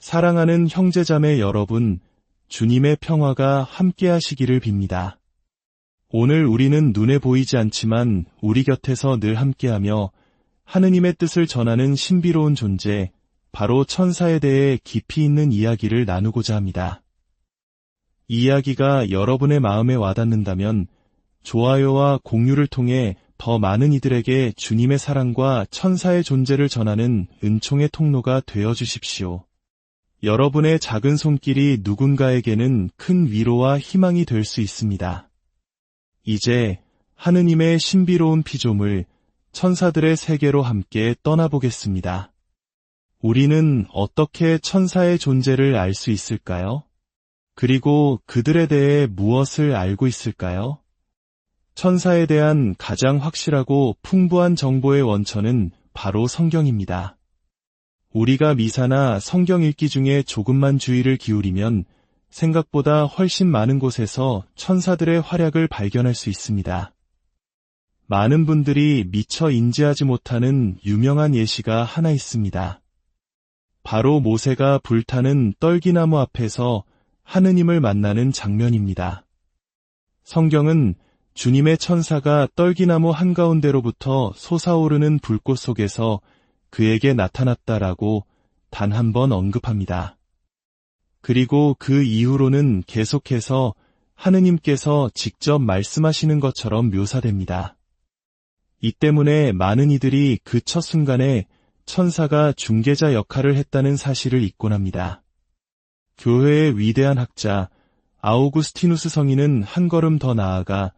사랑하는 형제자매 여러분, 주님의 평화가 함께 하시기를 빕니다. 오늘 우리는 눈에 보이지 않지만 우리 곁에서 늘 함께하며 하느님의 뜻을 전하는 신비로운 존재, 바로 천사에 대해 깊이 있는 이야기를 나누고자 합니다. 이 이야기가 여러분의 마음에 와닿는다면 좋아요와 공유를 통해 더 많은 이들에게 주님의 사랑과 천사의 존재를 전하는 은총의 통로가 되어 주십시오. 여러분의 작은 손길이 누군가에게는 큰 위로와 희망이 될 수 있습니다. 이제 하느님의 신비로운 피조물, 천사들의 세계로 함께 떠나보겠습니다. 우리는 어떻게 천사의 존재를 알 수 있을까요? 그리고 그들에 대해 무엇을 알고 있을까요? 천사에 대한 가장 확실하고 풍부한 정보의 원천은 바로 성경입니다. 우리가 미사나 성경 읽기 중에 조금만 주의를 기울이면 생각보다 훨씬 많은 곳에서 천사들의 활약을 발견할 수 있습니다. 많은 분들이 미처 인지하지 못하는 유명한 예시가 하나 있습니다. 바로 모세가 불타는 떨기나무 앞에서 하느님을 만나는 장면입니다. 성경은 주님의 천사가 떨기나무 한가운데로부터 솟아오르는 불꽃 속에서 그에게 나타났다라고 단 한 번 언급합니다. 그리고 그 이후로는 계속해서 하느님께서 직접 말씀하시는 것처럼 묘사됩니다. 이 때문에 많은 이들이 그 첫 순간에 천사가 중개자 역할을 했다는 사실을 잊곤 합니다. 교회의 위대한 학자 아우구스티누스 성인은 한 걸음 더 나아가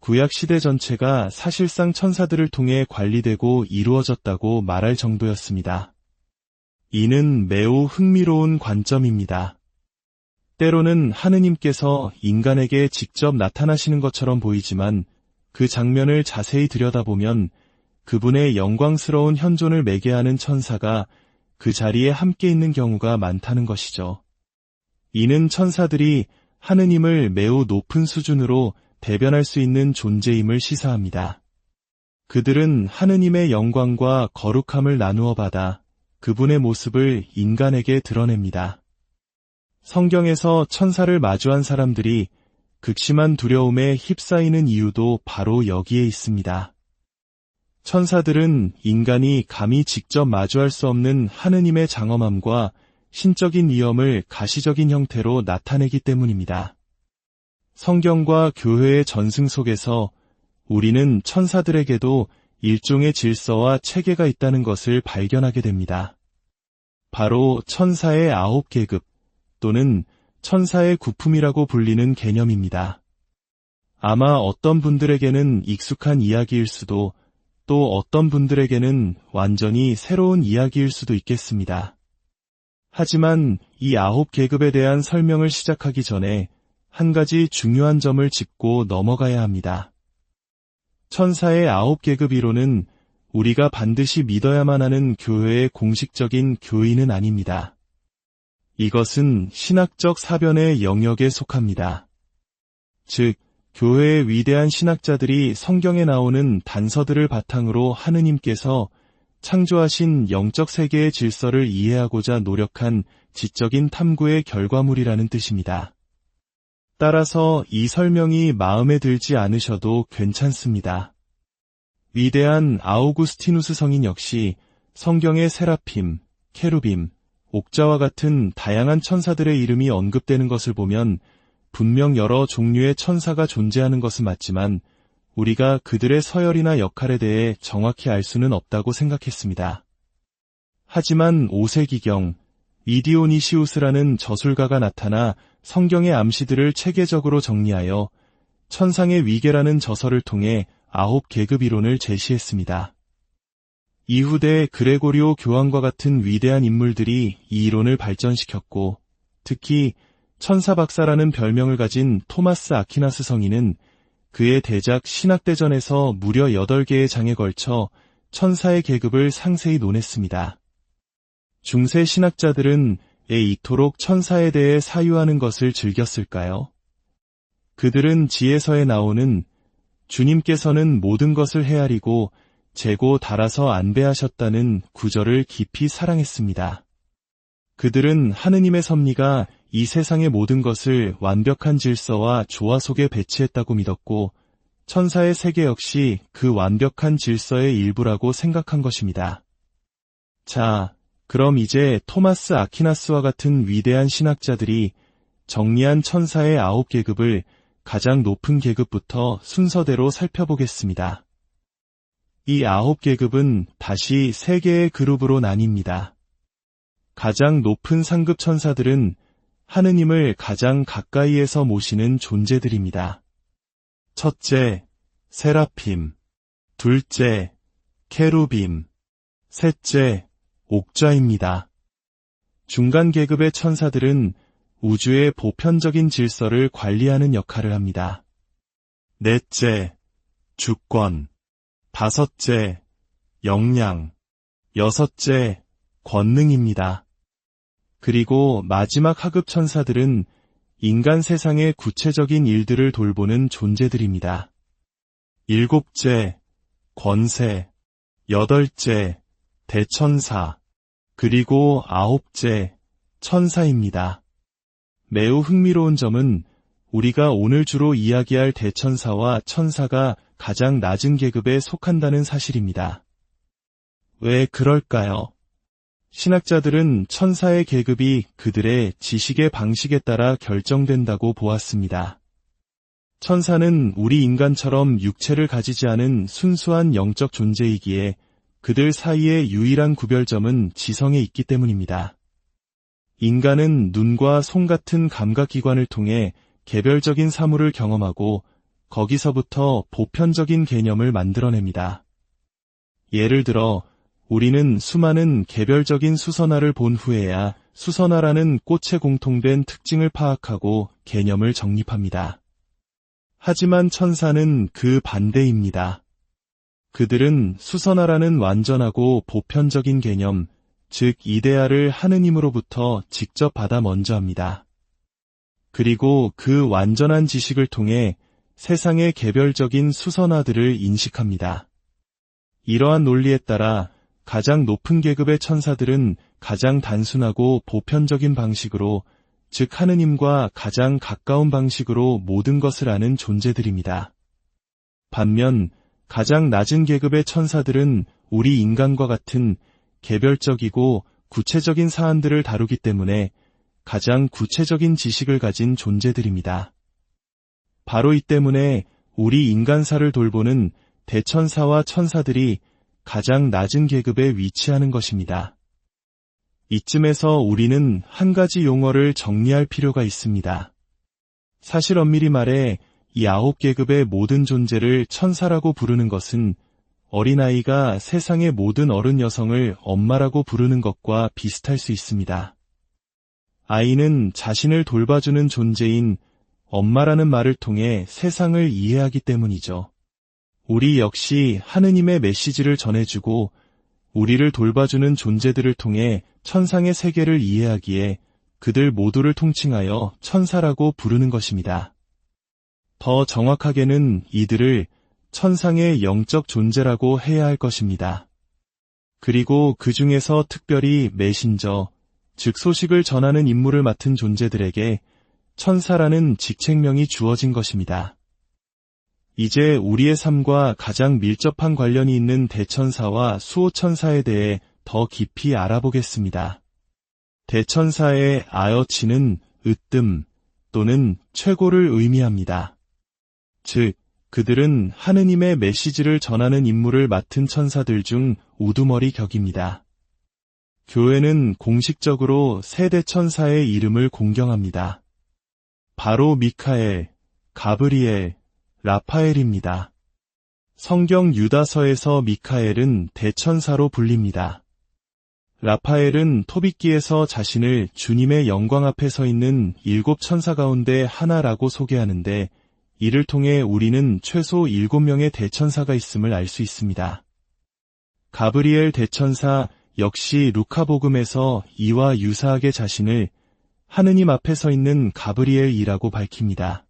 구약 시대 전체가 사실상 천사들을 통해 관리되고 이루어졌다고 말할 정도였습니다. 이는 매우 흥미로운 관점입니다. 때로는 하느님께서 인간에게 직접 나타나시는 것처럼 보이지만 그 장면을 자세히 들여다보면 그분의 영광스러운 현존을 매개하는 천사가 그 자리에 함께 있는 경우가 많다는 것이죠. 이는 천사들이 하느님을 매우 높은 수준으로 대변할 수 있는 존재임을 시사합니다. 그들은 하느님의 영광과 거룩함을 나누어 받아 그분의 모습을 인간에게 드러냅니다. 성경에서 천사를 마주한 사람들이 극심한 두려움에 휩싸이는 이유도 바로 여기에 있습니다. 천사들은 인간이 감히 직접 마주할 수 없는 하느님의 장엄함과 신적인 위엄을 가시적인 형태로 나타내기 때문입니다. 성경과 교회의 전승 속에서 우리는 천사들에게도 일종의 질서와 체계가 있다는 것을 발견하게 됩니다. 바로 천사의 9계급 또는 천사의 구품이라고 불리는 개념입니다. 아마 어떤 분들에게는 익숙한 이야기일 수도 또 어떤 분들에게는 완전히 새로운 이야기일 수도 있겠습니다. 하지만 이 9계급에 대한 설명을 시작하기 전에 한 가지 중요한 점을 짚고 넘어가야 합니다. 천사의 9계급 이론은 우리가 반드시 믿어야만 하는 교회의 공식적인 교의는 아닙니다. 이것은 신학적 사변의 영역에 속합니다. 즉, 교회의 위대한 신학자들이 성경에 나오는 단서들을 바탕으로 하느님께서 창조하신 영적 세계의 질서를 이해하고자 노력한 지적인 탐구의 결과물이라는 뜻입니다. 따라서 이 설명이 마음에 들지 않으셔도 괜찮습니다. 위대한 아우구스티누스 성인 역시 성경의 세라핌, 케루빔, 옥자와 같은 다양한 천사들의 이름이 언급되는 것을 보면 분명 여러 종류의 천사가 존재하는 것은 맞지만 우리가 그들의 서열이나 역할에 대해 정확히 알 수는 없다고 생각했습니다. 하지만 5세기경 이디오니시우스라는 저술가가 나타나 성경의 암시들을 체계적으로 정리하여 천상의 위계라는 저서를 통해 9계급 이론을 제시했습니다. 이후대 그레고리오 교황과 같은 위대한 인물들이 이 이론을 발전시켰고 특히 천사박사라는 별명을 가진 토마스 아퀴나스 성인은 그의 대작 신학대전에서 무려 8개의 장에 걸쳐 천사의 계급을 상세히 논했습니다. 중세 신학자들은 왜 이토록 천사에 대해 사유하는 것을 즐겼을까요? 그들은 지혜서에 나오는 주님께서는 모든 것을 헤아리고 재고 달아서 안배하셨다는 구절을 깊이 사랑했습니다. 그들은 하느님의 섭리가 이 세상의 모든 것을 완벽한 질서와 조화 속에 배치했다고 믿었고, 천사의 세계 역시 그 완벽한 질서의 일부라고 생각한 것입니다. 자, 그럼 이제 토마스 아퀴나스와 같은 위대한 신학자들이 정리한 천사의 9계급을 가장 높은 계급부터 순서대로 살펴보겠습니다. 이 9계급은 다시 3개의 그룹으로 나뉩니다. 가장 높은 상급 천사들은 하느님을 가장 가까이에서 모시는 존재들입니다. 첫째, 세라핌. 둘째, 케루빔. 셋째, 옥좌입니다. 중간 계급의 천사들은 우주의 보편적인 질서를 관리하는 역할을 합니다. 넷째, 주권. 다섯째, 역량. 여섯째, 권능입니다. 그리고 마지막 하급 천사들은 인간 세상의 구체적인 일들을 돌보는 존재들입니다. 일곱째, 권세. 여덟째, 대천사. 그리고 9째, 천사입니다. 매우 흥미로운 점은 우리가 오늘 주로 이야기할 대천사와 천사가 가장 낮은 계급에 속한다는 사실입니다. 왜 그럴까요? 신학자들은 천사의 계급이 그들의 지식의 방식에 따라 결정된다고 보았습니다. 천사는 우리 인간처럼 육체를 가지지 않은 순수한 영적 존재이기에 그들 사이의 유일한 구별점은 지성에 있기 때문입니다. 인간은 눈과 손 같은 감각기관을 통해 개별적인 사물을 경험하고 거기서부터 보편적인 개념을 만들어냅니다. 예를 들어 우리는 수많은 개별적인 수선화를 본 후에야 수선화라는 꽃에 공통된 특징을 파악하고 개념을 정립합니다. 하지만 천사는 그 반대입니다. 그들은 수선화라는 완전하고 보편적인 개념, 즉 이데아를 하느님으로부터 직접 받아 먼저 합니다. 그리고 그 완전한 지식을 통해 세상의 개별적인 수선화들을 인식합니다. 이러한 논리에 따라 가장 높은 계급의 천사들은 가장 단순하고 보편적인 방식으로, 즉 하느님과 가장 가까운 방식으로 모든 것을 아는 존재들입니다. 반면 가장 낮은 계급의 천사들은 우리 인간과 같은 개별적이고 구체적인 사안들을 다루기 때문에 가장 구체적인 지식을 가진 존재들입니다. 바로 이 때문에 우리 인간사를 돌보는 대천사와 천사들이 가장 낮은 계급에 위치하는 것입니다. 이쯤에서 우리는 한 가지 용어를 정리할 필요가 있습니다. 사실 엄밀히 말해 이 9계급의 모든 존재를 천사라고 부르는 것은 어린아이가 세상의 모든 어른 여성을 엄마라고 부르는 것과 비슷할 수 있습니다. 아이는 자신을 돌봐주는 존재인 엄마라는 말을 통해 세상을 이해하기 때문이죠. 우리 역시 하느님의 메시지를 전해주고 우리를 돌봐주는 존재들을 통해 천상의 세계를 이해하기에 그들 모두를 통칭하여 천사라고 부르는 것입니다. 더 정확하게는 이들을 천상의 영적 존재라고 해야 할 것입니다. 그리고 그 중에서 특별히 메신저, 즉 소식을 전하는 임무를 맡은 존재들에게 천사라는 직책명이 주어진 것입니다. 이제 우리의 삶과 가장 밀접한 관련이 있는 대천사와 수호천사에 대해 더 깊이 알아보겠습니다. 대천사의 아여치는 으뜸 또는 최고를 의미합니다. 즉, 그들은 하느님의 메시지를 전하는 임무를 맡은 천사들 중 우두머리 격입니다. 교회는 공식적으로 세 대천사의 이름을 공경합니다. 바로 미카엘, 가브리엘, 라파엘입니다. 성경 유다서에서 미카엘은 대천사로 불립니다. 라파엘은 토빗기에서 자신을 주님의 영광 앞에 서 있는 7 천사 가운데 하나라고 소개하는데, 이를 통해 우리는 최소 7명의 대천사가 있음을 알 수 있습니다. 가브리엘 대천사 역시 루카복음에서 이와 유사하게 자신을 하느님 앞에 서 있는 가브리엘이라고 밝힙니다.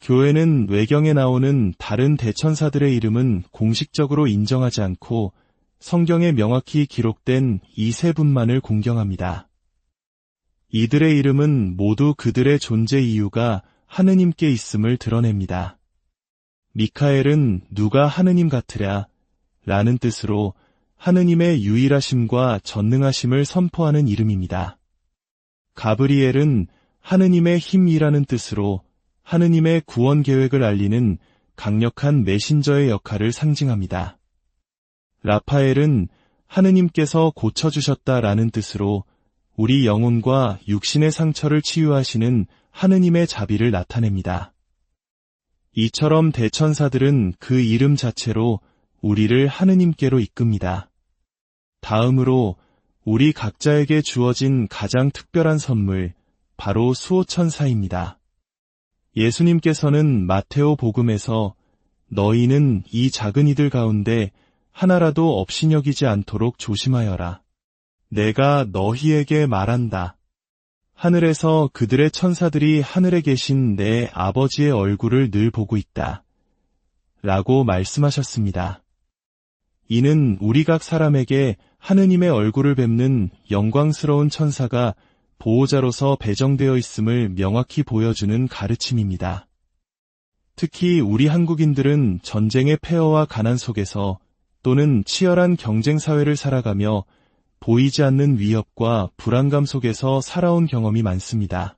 교회는 외경에 나오는 다른 대천사들의 이름은 공식적으로 인정하지 않고 성경에 명확히 기록된 이 세 분만을 공경합니다. 이들의 이름은 모두 그들의 존재 이유가 하느님께 있음을 드러냅니다. 미카엘은 누가 하느님 같으랴 라는 뜻으로 하느님의 유일하심과 전능하심을 선포하는 이름입니다. 가브리엘은 하느님의 힘이라는 뜻으로 하느님의 구원 계획을 알리는 강력한 메신저의 역할을 상징합니다. 라파엘은 하느님께서 고쳐주셨다라는 뜻으로 우리 영혼과 육신의 상처를 치유하시는 하느님의 자비를 나타냅니다. 이처럼 대천사들은 그 이름 자체로 우리를 하느님께로 이끕니다. 다음으로 우리 각자에게 주어진 가장 특별한 선물, 바로 수호천사입니다. 예수님께서는 마테오 복음에서 너희는 이 작은 이들 가운데 하나라도 업신여기지 않도록 조심하여라. 내가 너희에게 말한다. 하늘에서 그들의 천사들이 하늘에 계신 내 아버지의 얼굴을 늘 보고 있다. 라고 말씀하셨습니다. 이는 우리 각 사람에게 하느님의 얼굴을 뵙는 영광스러운 천사가 보호자로서 배정되어 있음을 명확히 보여주는 가르침입니다. 특히 우리 한국인들은 전쟁의 폐허와 가난 속에서 또는 치열한 경쟁 사회를 살아가며 보이지 않는 위협과 불안감 속에서 살아온 경험이 많습니다.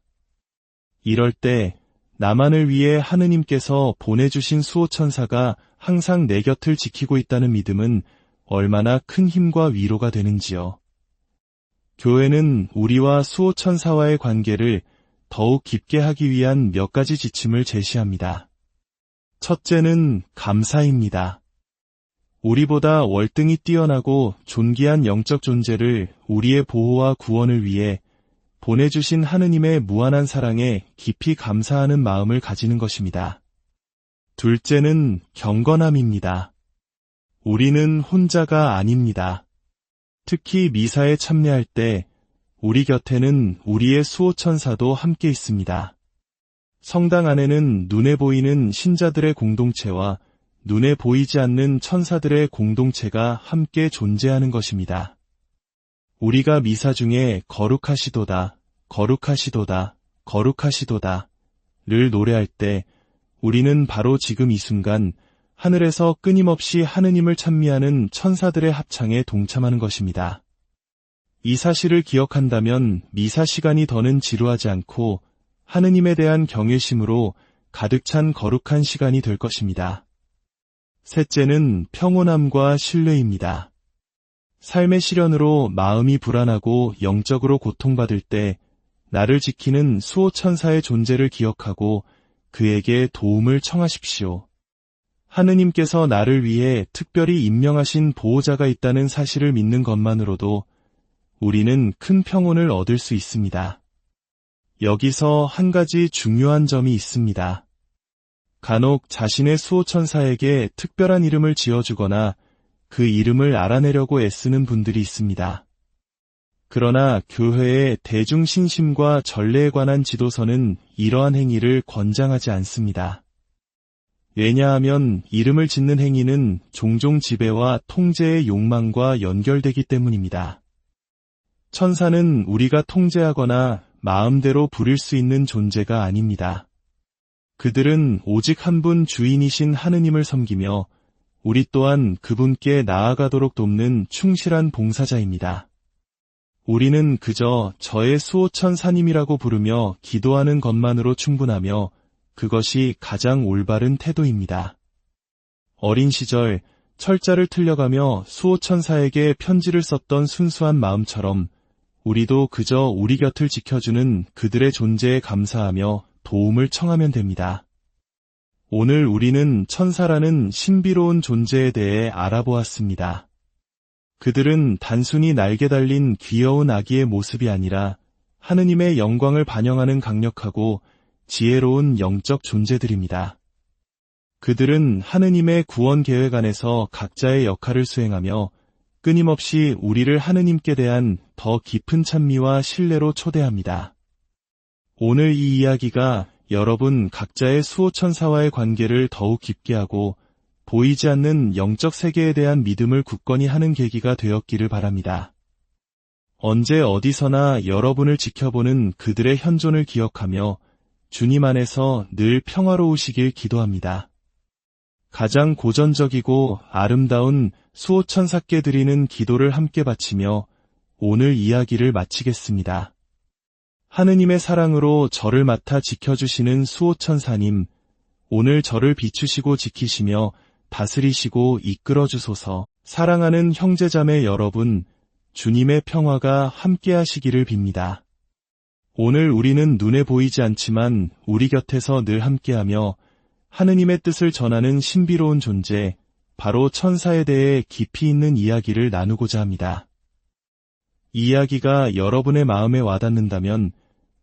이럴 때 나만을 위해 하느님께서 보내주신 수호천사가 항상 내 곁을 지키고 있다는 믿음은 얼마나 큰 힘과 위로가 되는지요. 교회는 우리와 수호천사와의 관계를 더욱 깊게 하기 위한 몇 가지 지침을 제시합니다. 첫째는 감사입니다. 우리보다 월등히 뛰어나고 존귀한 영적 존재를 우리의 보호와 구원을 위해 보내주신 하느님의 무한한 사랑에 깊이 감사하는 마음을 가지는 것입니다. 둘째는 경건함입니다. 우리는 혼자가 아닙니다. 특히 미사에 참여할 때 우리 곁에는 우리의 수호천사도 함께 있습니다. 성당 안에는 눈에 보이는 신자들의 공동체와 눈에 보이지 않는 천사들의 공동체가 함께 존재하는 것입니다. 우리가 미사 중에 거룩하시도다, 거룩하시도다, 거룩하시도다 를 노래할 때 우리는 바로 지금 이 순간 하늘에서 끊임없이 하느님을 찬미하는 천사들의 합창에 동참하는 것입니다. 이 사실을 기억한다면 미사 시간이 더는 지루하지 않고 하느님에 대한 경외심으로 가득 찬 거룩한 시간이 될 것입니다. 셋째는 평온함과 신뢰입니다. 삶의 시련으로 마음이 불안하고 영적으로 고통받을 때 나를 지키는 수호천사의 존재를 기억하고 그에게 도움을 청하십시오. 하느님께서 나를 위해 특별히 임명하신 보호자가 있다는 사실을 믿는 것만으로도 우리는 큰 평온을 얻을 수 있습니다. 여기서 한 가지 중요한 점이 있습니다. 간혹 자신의 수호천사에게 특별한 이름을 지어주거나 그 이름을 알아내려고 애쓰는 분들이 있습니다. 그러나 교회의 대중신심과 전례에 관한 지도서는 이러한 행위를 권장하지 않습니다. 왜냐하면 이름을 짓는 행위는 종종 지배와 통제의 욕망과 연결되기 때문입니다. 천사는 우리가 통제하거나 마음대로 부릴 수 있는 존재가 아닙니다. 그들은 오직 한 분 주인이신 하느님을 섬기며 우리 또한 그분께 나아가도록 돕는 충실한 봉사자입니다. 우리는 그저 저의 수호천사님이라고 부르며 기도하는 것만으로 충분하며 그것이 가장 올바른 태도입니다. 어린 시절 철자를 틀려가며 수호천사에게 편지를 썼던 순수한 마음처럼 우리도 그저 우리 곁을 지켜주는 그들의 존재에 감사하며 도움을 청하면 됩니다. 오늘 우리는 천사라는 신비로운 존재에 대해 알아보았습니다. 그들은 단순히 날개 달린 귀여운 아기의 모습이 아니라 하느님의 영광을 반영하는 강력하고 지혜로운 영적 존재들입니다. 그들은 하느님의 구원 계획 안에서 각자의 역할을 수행하며 끊임없이 우리를 하느님께 대한 더 깊은 찬미와 신뢰로 초대합니다. 오늘 이 이야기가 여러분 각자의 수호천사와의 관계를 더욱 깊게 하고 보이지 않는 영적 세계에 대한 믿음을 굳건히 하는 계기가 되었기를 바랍니다. 언제 어디서나 여러분을 지켜보는 그들의 현존을 기억하며 주님 안에서 늘 평화로우시길 기도합니다. 가장 고전적이고 아름다운 수호천사께 드리는 기도를 함께 바치며 오늘 이야기를 마치겠습니다. 하느님의 사랑으로 저를 맡아 지켜주시는 수호천사님, 오늘 저를 비추시고 지키시며 다스리시고 이끌어주소서. 사랑하는 형제자매 여러분, 주님의 평화가 함께 하시기를 빕니다. 오늘 우리는 눈에 보이지 않지만 우리 곁에서 늘 함께하며 하느님의 뜻을 전하는 신비로운 존재, 바로 천사에 대해 깊이 있는 이야기를 나누고자 합니다. 이 이야기가 여러분의 마음에 와닿는다면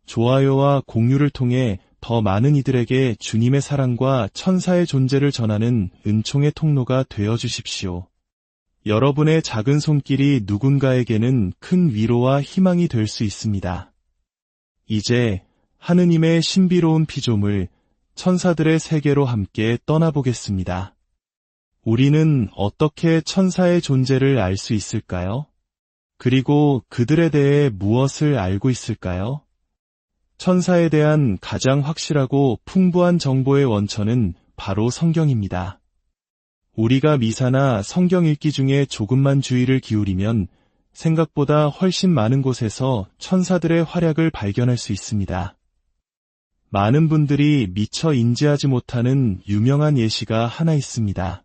좋아요와 공유를 통해 더 많은 이들에게 주님의 사랑과 천사의 존재를 전하는 은총의 통로가 되어 주십시오. 여러분의 작은 손길이 누군가에게는 큰 위로와 희망이 될 수 있습니다. 이제 하느님의 신비로운 피조물, 천사들의 세계로 함께 떠나보겠습니다. 우리는 어떻게 천사의 존재를 알 수 있을까요? 그리고 그들에 대해 무엇을 알고 있을까요? 천사에 대한 가장 확실하고 풍부한 정보의 원천은 바로 성경입니다. 우리가 미사나 성경 읽기 중에 조금만 주의를 기울이면 생각보다 훨씬 많은 곳에서 천사들의 활약을 발견할 수 있습니다. 많은 분들이 미처 인지하지 못하는 유명한 예시가 하나 있습니다.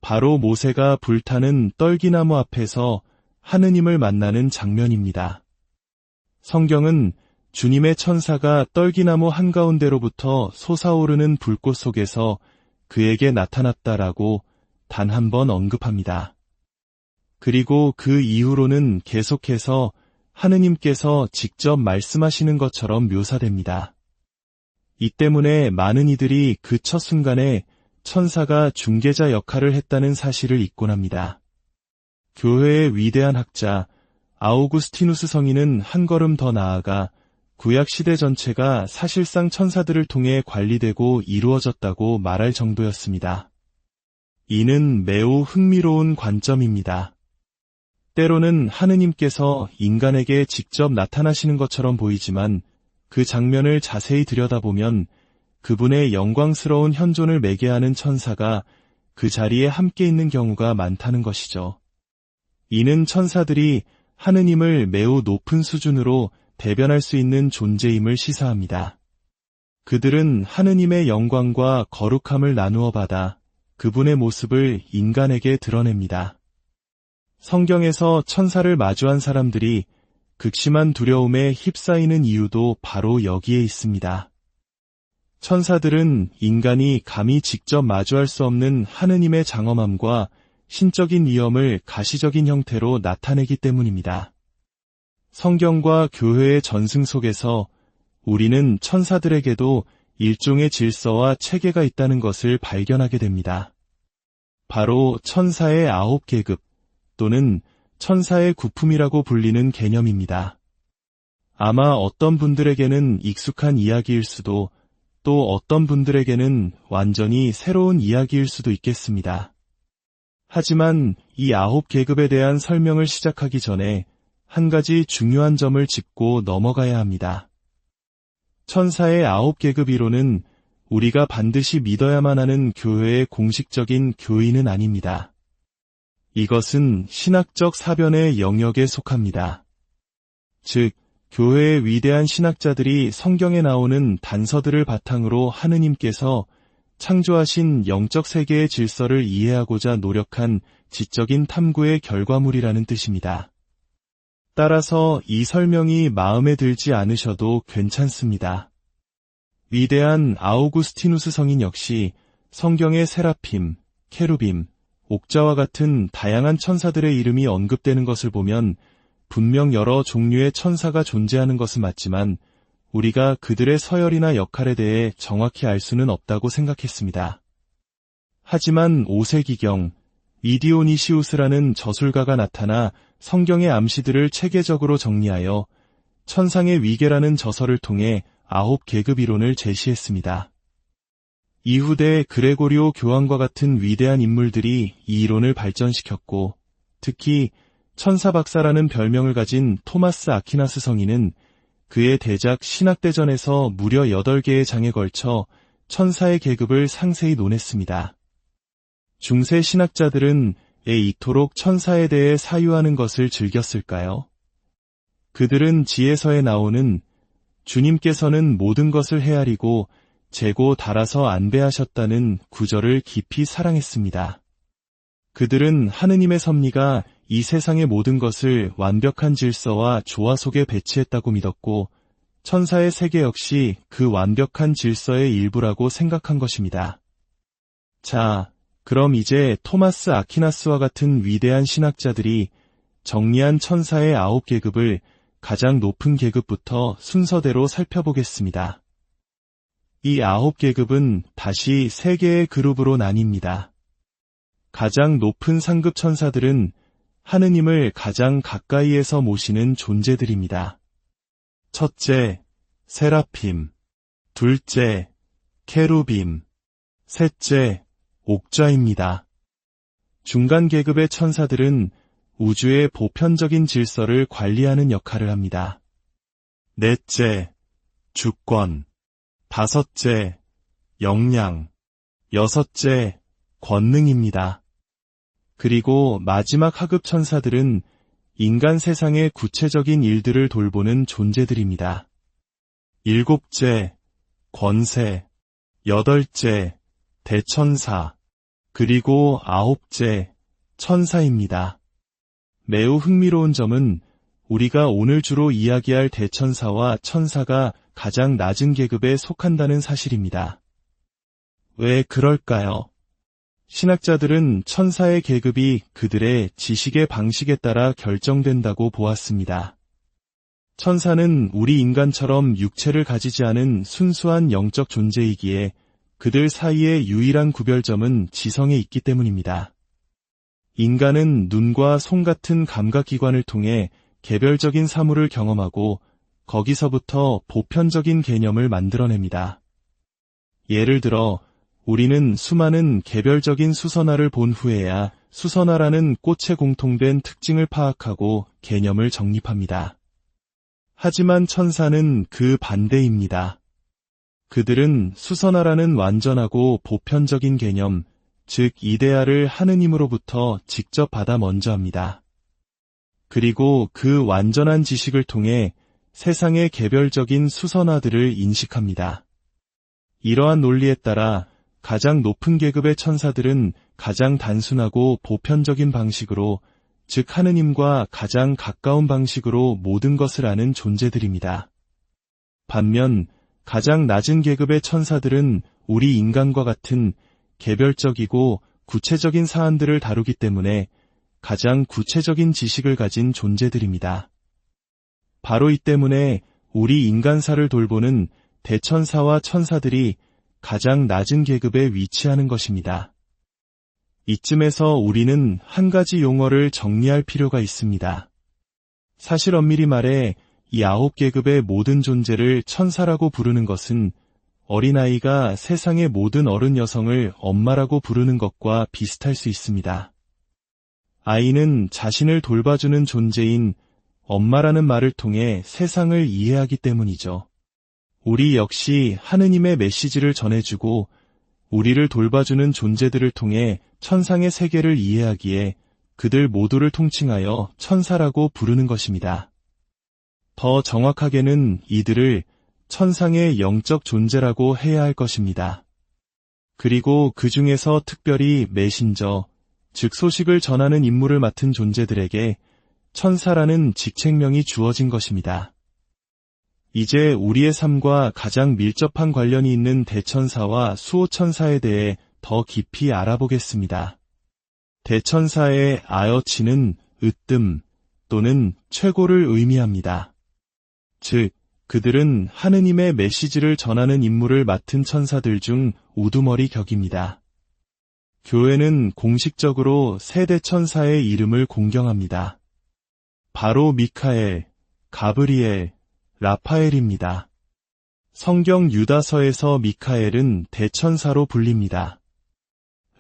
바로 모세가 불타는 떨기나무 앞에서 하느님을 만나는 장면입니다. 성경은 주님의 천사가 떨기나무 한가운데로부터 솟아오르는 불꽃 속에서 그에게 나타났다라고 단 한 번 언급합니다. 그리고 그 이후로는 계속해서 하느님께서 직접 말씀하시는 것처럼 묘사됩니다. 이 때문에 많은 이들이 그 첫 순간에 천사가 중개자 역할을 했다는 사실을 잊곤 합니다. 교회의 위대한 학자 아우구스티누스 성인은 한 걸음 더 나아가 구약 시대 전체가 사실상 천사들을 통해 관리되고 이루어졌다고 말할 정도였습니다. 이는 매우 흥미로운 관점입니다. 때로는 하느님께서 인간에게 직접 나타나시는 것처럼 보이지만 그 장면을 자세히 들여다보면 그분의 영광스러운 현존을 매개하는 천사가 그 자리에 함께 있는 경우가 많다는 것이죠. 이는 천사들이 하느님을 매우 높은 수준으로 대변할 수 있는 존재임을 시사합니다. 그들은 하느님의 영광과 거룩함을 나누어 받아 그분의 모습을 인간에게 드러냅니다. 성경에서 천사를 마주한 사람들이 극심한 두려움에 휩싸이는 이유도 바로 여기에 있습니다. 천사들은 인간이 감히 직접 마주할 수 없는 하느님의 장엄함과 신적인 위엄을 가시적인 형태로 나타내기 때문입니다. 성경과 교회의 전승 속에서 우리는 천사들에게도 일종의 질서와 체계가 있다는 것을 발견하게 됩니다. 바로 천사의 9계급 또는 천사의 구품이라고 불리는 개념입니다. 아마 어떤 분들에게는 익숙한 이야기일 수도 또 어떤 분들에게는 완전히 새로운 이야기일 수도 있겠습니다. 하지만 이 9계급에 대한 설명을 시작하기 전에 한 가지 중요한 점을 짚고 넘어가야 합니다. 천사의 9계급 이론은 우리가 반드시 믿어야만 하는 교회의 공식적인 교의는 아닙니다. 이것은 신학적 사변의 영역에 속합니다. 즉, 교회의 위대한 신학자들이 성경에 나오는 단서들을 바탕으로 하느님께서 창조하신 영적 세계의 질서를 이해하고자 노력한 지적인 탐구의 결과물이라는 뜻입니다. 따라서 이 설명이 마음에 들지 않으셔도 괜찮습니다. 위대한 아우구스티누스 성인 역시 성경의 세라핌, 케루빔, 옥자와 같은 다양한 천사들의 이름이 언급되는 것을 보면 분명 여러 종류의 천사가 존재하는 것은 맞지만 우리가 그들의 서열이나 역할에 대해 정확히 알 수는 없다고 생각했습니다. 하지만 5세기경 이디오니시우스라는 저술가가 나타나 성경의 암시들을 체계적으로 정리하여 천상의 위계라는 저서를 통해 9계급 이론을 제시했습니다. 이후대 그레고리오 교황과 같은 위대한 인물들이 이 이론을 발전시켰고 특히 천사박사라는 별명을 가진 토마스 아퀴나스 성인은 그의 대작 신학대전에서 무려 8개의 장에 걸쳐 천사의 계급을 상세히 논했습니다. 중세 신학자들은 왜 이토록 천사에 대해 사유하는 것을 즐겼을까요? 그들은 지혜서에 나오는 주님께서는 모든 것을 헤아리고 재고 달아서 안배하셨다는 구절을 깊이 사랑했습니다. 그들은 하느님의 섭리가 이 세상의 모든 것을 완벽한 질서와 조화 속에 배치했다고 믿었고 천사의 세계 역시 그 완벽한 질서의 일부라고 생각한 것입니다. 자, 그럼 이제 토마스 아퀴나스와 같은 위대한 신학자들이 정리한 천사의 9계급을 가장 높은 계급부터 순서대로 살펴보겠습니다. 이 9계급은 다시 3개의 그룹으로 나뉩니다. 가장 높은 상급 천사들은 하느님을 가장 가까이에서 모시는 존재들입니다. 첫째, 세라핌. 둘째, 케루빔. 셋째, 옥좌입니다. 중간 계급의 천사들은 우주의 보편적인 질서를 관리하는 역할을 합니다. 넷째, 주권. 다섯째, 역량. 여섯째, 권능입니다. 그리고 마지막 하급 천사들은 인간 세상의 구체적인 일들을 돌보는 존재들입니다. 일곱째, 권세. 여덟째, 대천사. 그리고 9째, 천사입니다. 매우 흥미로운 점은 우리가 오늘 주로 이야기할 대천사와 천사가 가장 낮은 계급에 속한다는 사실입니다. 왜 그럴까요? 신학자들은 천사의 계급이 그들의 지식의 방식에 따라 결정된다고 보았습니다. 천사는 우리 인간처럼 육체를 가지지 않은 순수한 영적 존재이기에 그들 사이의 유일한 구별점은 지성에 있기 때문입니다. 인간은 눈과 손 같은 감각기관을 통해 개별적인 사물을 경험하고 거기서부터 보편적인 개념을 만들어냅니다. 예를 들어 우리는 수많은 개별적인 수선화를 본 후에야 수선화라는 꽃에 공통된 특징을 파악하고 개념을 정립합니다. 하지만 천사는 그 반대입니다. 그들은 수선화라는 완전하고 보편적인 개념, 즉 이데아를 하느님으로부터 직접 받아 먼저 합니다. 그리고 그 완전한 지식을 통해 세상의 개별적인 수선화들을 인식합니다. 이러한 논리에 따라 가장 높은 계급의 천사들은 가장 단순하고 보편적인 방식으로, 즉 하느님과 가장 가까운 방식으로 모든 것을 아는 존재들입니다. 반면 가장 낮은 계급의 천사들은 우리 인간과 같은 개별적이고 구체적인 사안들을 다루기 때문에 가장 구체적인 지식을 가진 존재들입니다. 바로 이 때문에 우리 인간사를 돌보는 대천사와 천사들이 가장 낮은 계급에 위치하는 것입니다. 이쯤에서 우리는 한 가지 용어를 정리할 필요가 있습니다. 사실 엄밀히 말해 이 9계급의 모든 존재를 천사라고 부르는 것은 어린아이가 세상의 모든 어른 여성을 엄마라고 부르는 것과 비슷할 수 있습니다. 아이는 자신을 돌봐주는 존재인 엄마라는 말을 통해 세상을 이해하기 때문이죠. 우리 역시 하느님의 메시지를 전해주고 우리를 돌봐주는 존재들을 통해 천상의 세계를 이해하기에 그들 모두를 통칭하여 천사라고 부르는 것입니다. 더 정확하게는 이들을 천상의 영적 존재라고 해야 할 것입니다. 그리고 그 중에서 특별히 메신저, 즉 소식을 전하는 임무를 맡은 존재들에게 천사라는 직책명이 주어진 것입니다. 이제 우리의 삶과 가장 밀접한 관련이 있는 대천사와 수호천사에 대해 더 깊이 알아보겠습니다. 대천사의 아여치는 으뜸 또는 최고를 의미합니다. 즉, 그들은 하느님의 메시지를 전하는 임무를 맡은 천사들 중 우두머리 격입니다. 교회는 공식적으로 세 대천사의 이름을 공경합니다. 바로 미카엘, 가브리엘, 라파엘입니다. 성경 유다서에서 미카엘은 대천사로 불립니다.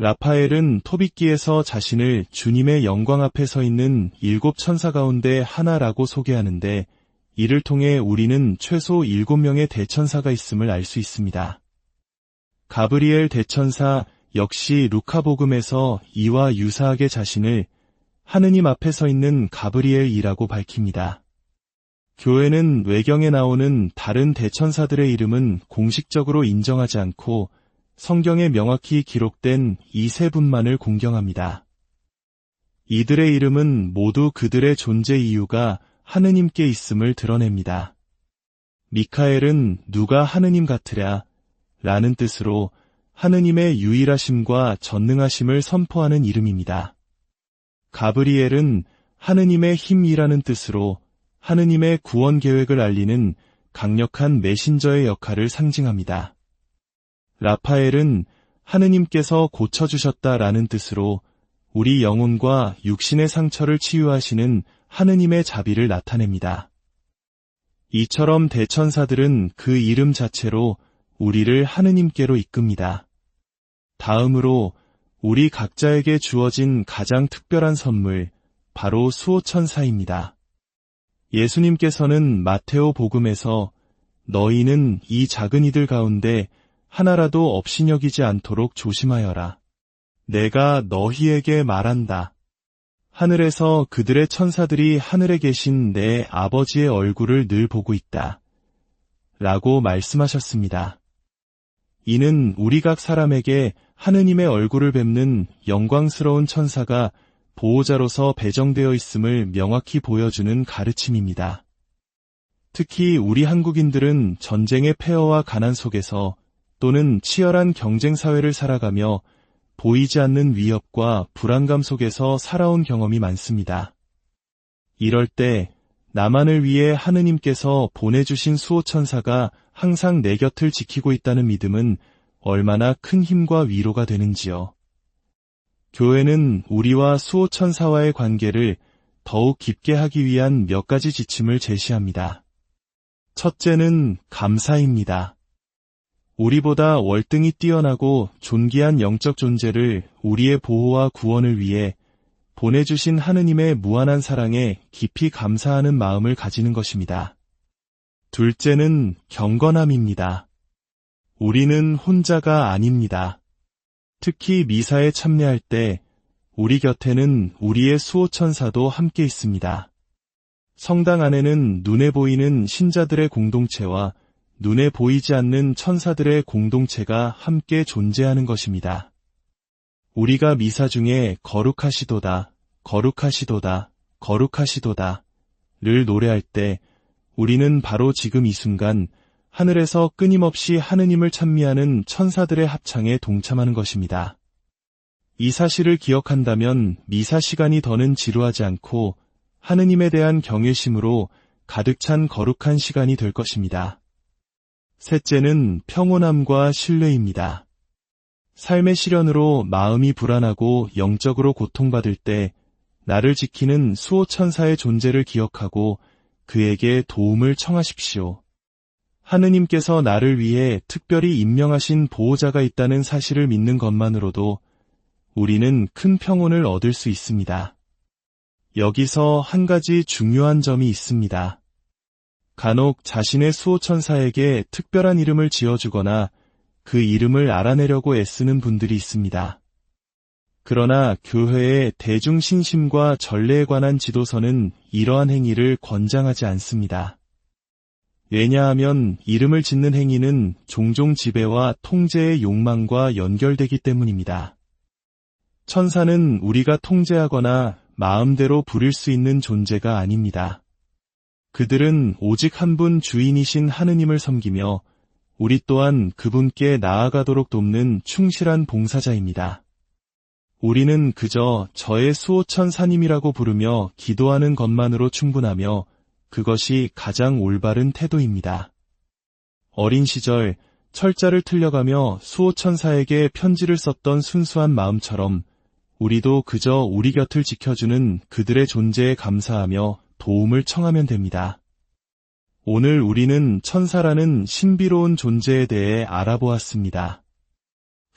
라파엘은 토빗기에서 자신을 주님의 영광 앞에 서 있는 7천사 가운데 하나라고 소개하는데, 이를 통해 우리는 최소 7명의 대천사가 있음을 알 수 있습니다. 가브리엘 대천사 역시 루카복음에서 이와 유사하게 자신을 하느님 앞에 서 있는 가브리엘이라고 밝힙니다. 교회는 외경에 나오는 다른 대천사들의 이름은 공식적으로 인정하지 않고 성경에 명확히 기록된 이 세 분만을 공경합니다. 이들의 이름은 모두 그들의 존재 이유가 하느님께 있음을 드러냅니다. 미카엘은 누가 하느님 같으랴 라는 뜻으로 하느님의 유일하심과 전능하심을 선포하는 이름입니다. 가브리엘은 하느님의 힘이라는 뜻으로 하느님의 구원 계획을 알리는 강력한 메신저의 역할을 상징합니다. 라파엘은 하느님께서 고쳐주셨다라는 뜻으로 우리 영혼과 육신의 상처를 치유하시는 하느님의 자비를 나타냅니다. 이처럼 대천사들은 그 이름 자체로 우리를 하느님께로 이끕니다. 다음으로 우리 각자에게 주어진 가장 특별한 선물, 바로 수호천사입니다. 예수님께서는 마테오 복음에서 너희는 이 작은 이들 가운데 하나라도 업신여기지 않도록 조심하여라. 내가 너희에게 말한다. 하늘에서 그들의 천사들이 하늘에 계신 내 아버지의 얼굴을 늘 보고 있다. 라고 말씀하셨습니다. 이는 우리 각 사람에게 하느님의 얼굴을 뵙는 영광스러운 천사가 보호자로서 배정되어 있음을 명확히 보여주는 가르침입니다. 특히 우리 한국인들은 전쟁의 폐허와 가난 속에서 또는 치열한 경쟁 사회를 살아가며 보이지 않는 위협과 불안감 속에서 살아온 경험이 많습니다. 이럴 때 나만을 위해 하느님께서 보내주신 수호천사가 항상 내 곁을 지키고 있다는 믿음은 얼마나 큰 힘과 위로가 되는지요. 교회는 우리와 수호천사와의 관계를 더욱 깊게 하기 위한 몇 가지 지침을 제시합니다. 첫째는 감사입니다. 우리보다 월등히 뛰어나고 존귀한 영적 존재를 우리의 보호와 구원을 위해 보내주신 하느님의 무한한 사랑에 깊이 감사하는 마음을 가지는 것입니다. 둘째는 경건함입니다. 우리는 혼자가 아닙니다. 특히 미사에 참여할 때 우리 곁에는 우리의 수호천사도 함께 있습니다. 성당 안에는 눈에 보이는 신자들의 공동체와 눈에 보이지 않는 천사들의 공동체가 함께 존재하는 것입니다. 우리가 미사 중에 거룩하시도다, 거룩하시도다, 거룩하시도다 를 노래할 때 우리는 바로 지금 이 순간 하늘에서 끊임없이 하느님을 찬미하는 천사들의 합창에 동참하는 것입니다. 이 사실을 기억한다면 미사 시간이 더는 지루하지 않고 하느님에 대한 경외심으로 가득 찬 거룩한 시간이 될 것입니다. 셋째는 평온함과 신뢰입니다. 삶의 시련으로 마음이 불안하고 영적으로 고통받을 때 나를 지키는 수호천사의 존재를 기억하고 그에게 도움을 청하십시오. 하느님께서 나를 위해 특별히 임명하신 보호자가 있다는 사실을 믿는 것만으로도 우리는 큰 평온을 얻을 수 있습니다. 여기서 한 가지 중요한 점이 있습니다. 간혹 자신의 수호천사에게 특별한 이름을 지어주거나 그 이름을 알아내려고 애쓰는 분들이 있습니다. 그러나 교회의 대중신심과 전례에 관한 지도서는 이러한 행위를 권장하지 않습니다. 왜냐하면 이름을 짓는 행위는 종종 지배와 통제의 욕망과 연결되기 때문입니다. 천사는 우리가 통제하거나 마음대로 부릴 수 있는 존재가 아닙니다. 그들은 오직 한 분 주인이신 하느님을 섬기며 우리 또한 그분께 나아가도록 돕는 충실한 봉사자입니다. 우리는 그저 저의 수호천사님이라고 부르며 기도하는 것만으로 충분하며 그것이 가장 올바른 태도입니다. 어린 시절 철자를 틀려가며 수호천사에게 편지를 썼던 순수한 마음처럼 우리도 그저 우리 곁을 지켜주는 그들의 존재에 감사하며 도움을 청하면 됩니다. 오늘 우리는 천사라는 신비로운 존재에 대해 알아보았습니다.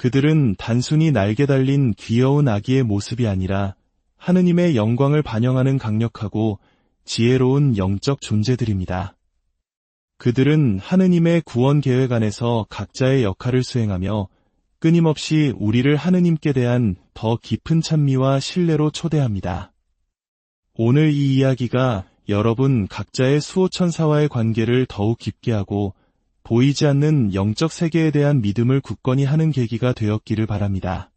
그들은 단순히 날개 달린 귀여운 아기의 모습이 아니라 하느님의 영광을 반영하는 강력하고 지혜로운 영적 존재들입니다. 그들은 하느님의 구원 계획 안에서 각자의 역할을 수행하며 끊임없이 우리를 하느님께 대한 더 깊은 찬미와 신뢰로 초대합니다. 오늘 이 이야기가 여러분 각자의 수호천사와의 관계를 더욱 깊게 하고 보이지 않는 영적 세계에 대한 믿음을 굳건히 하는 계기가 되었기를 바랍니다.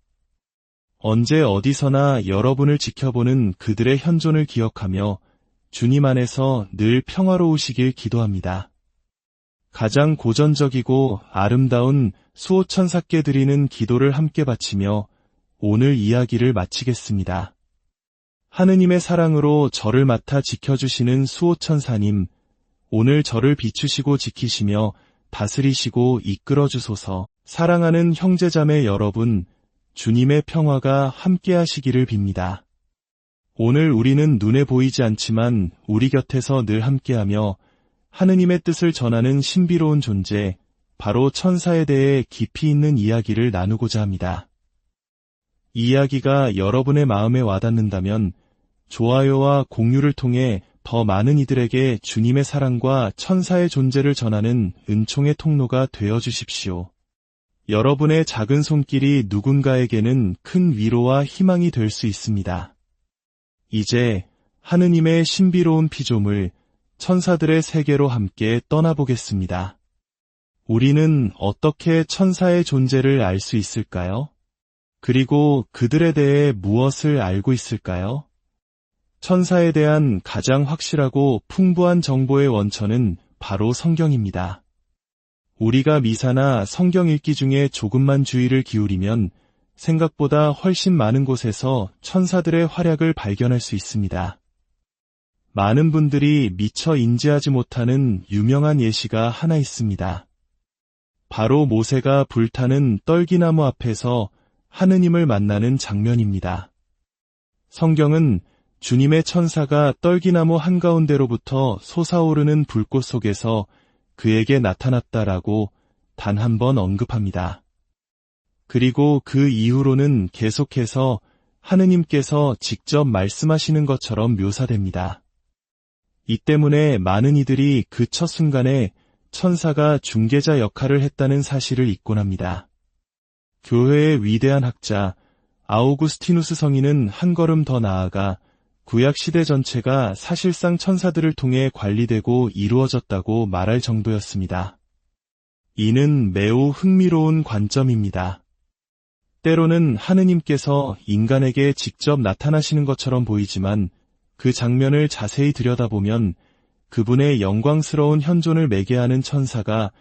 언제 어디서나 여러분을 지켜보는 그들의 현존을 기억하며 주님 안에서 늘 평화로우시길 기도합니다. 가장 고전적이고 아름다운 수호천사께 드리는 기도를 함께 바치며 오늘 이야기를 마치겠습니다. 하느님의 사랑으로 저를 맡아 지켜주시는 수호천사님, 오늘 저를 비추시고 지키시며 다스리시고 이끌어주소서. 사랑하는 형제자매 여러분, 주님의 평화가 함께하시기를 빕니다. 오늘 우리는 눈에 보이지 않지만 우리 곁에서 늘 함께하며 하느님의 뜻을 전하는 신비로운 존재, 바로 천사에 대해 깊이 있는 이야기를 나누고자 합니다. 이 이야기가 여러분의 마음에 와닿는다면 좋아요와 공유를 통해 더 많은 이들에게 주님의 사랑과 천사의 존재를 전하는 은총의 통로가 되어 주십시오. 여러분의 작은 손길이 누군가에게는 큰 위로와 희망이 될 수 있습니다. 이제 하느님의 신비로운 피조물, 천사들의 세계로 함께 떠나보겠습니다. 우리는 어떻게 천사의 존재를 알 수 있을까요? 그리고 그들에 대해 무엇을 알고 있을까요? 천사에 대한 가장 확실하고 풍부한 정보의 원천은 바로 성경입니다. 우리가 미사나 성경 읽기 중에 조금만 주의를 기울이면 생각보다 훨씬 많은 곳에서 천사들의 활약을 발견할 수 있습니다. 많은 분들이 미처 인지하지 못하는 유명한 예시가 하나 있습니다. 바로 모세가 불타는 떨기나무 앞에서 하느님을 만나는 장면입니다. 성경은 주님의 천사가 떨기나무 한가운데로부터 솟아오르는 불꽃 속에서 그에게 나타났다라고 단 한 번 언급합니다. 그리고 그 이후로는 계속해서 하느님께서 직접 말씀하시는 것처럼 묘사됩니다. 이 때문에 많은 이들이 그 첫 순간에 천사가 중개자 역할을 했다는 사실을 잊곤 합니다. 교회의 위대한 학자 아우구스티누스 성인은 한 걸음 더 나아가 구약 시대 전체가 사실상 천사들을 통해 관리되고 이루어졌다고 말할 정도였습니다. 이는 매우 흥미로운 관점입니다. 때로는 하느님께서 인간에게 직접 나타나시는 것처럼 보이지만 그 장면을 자세히 들여다보면 그분의 영광스러운 현존을 매개하는 천사가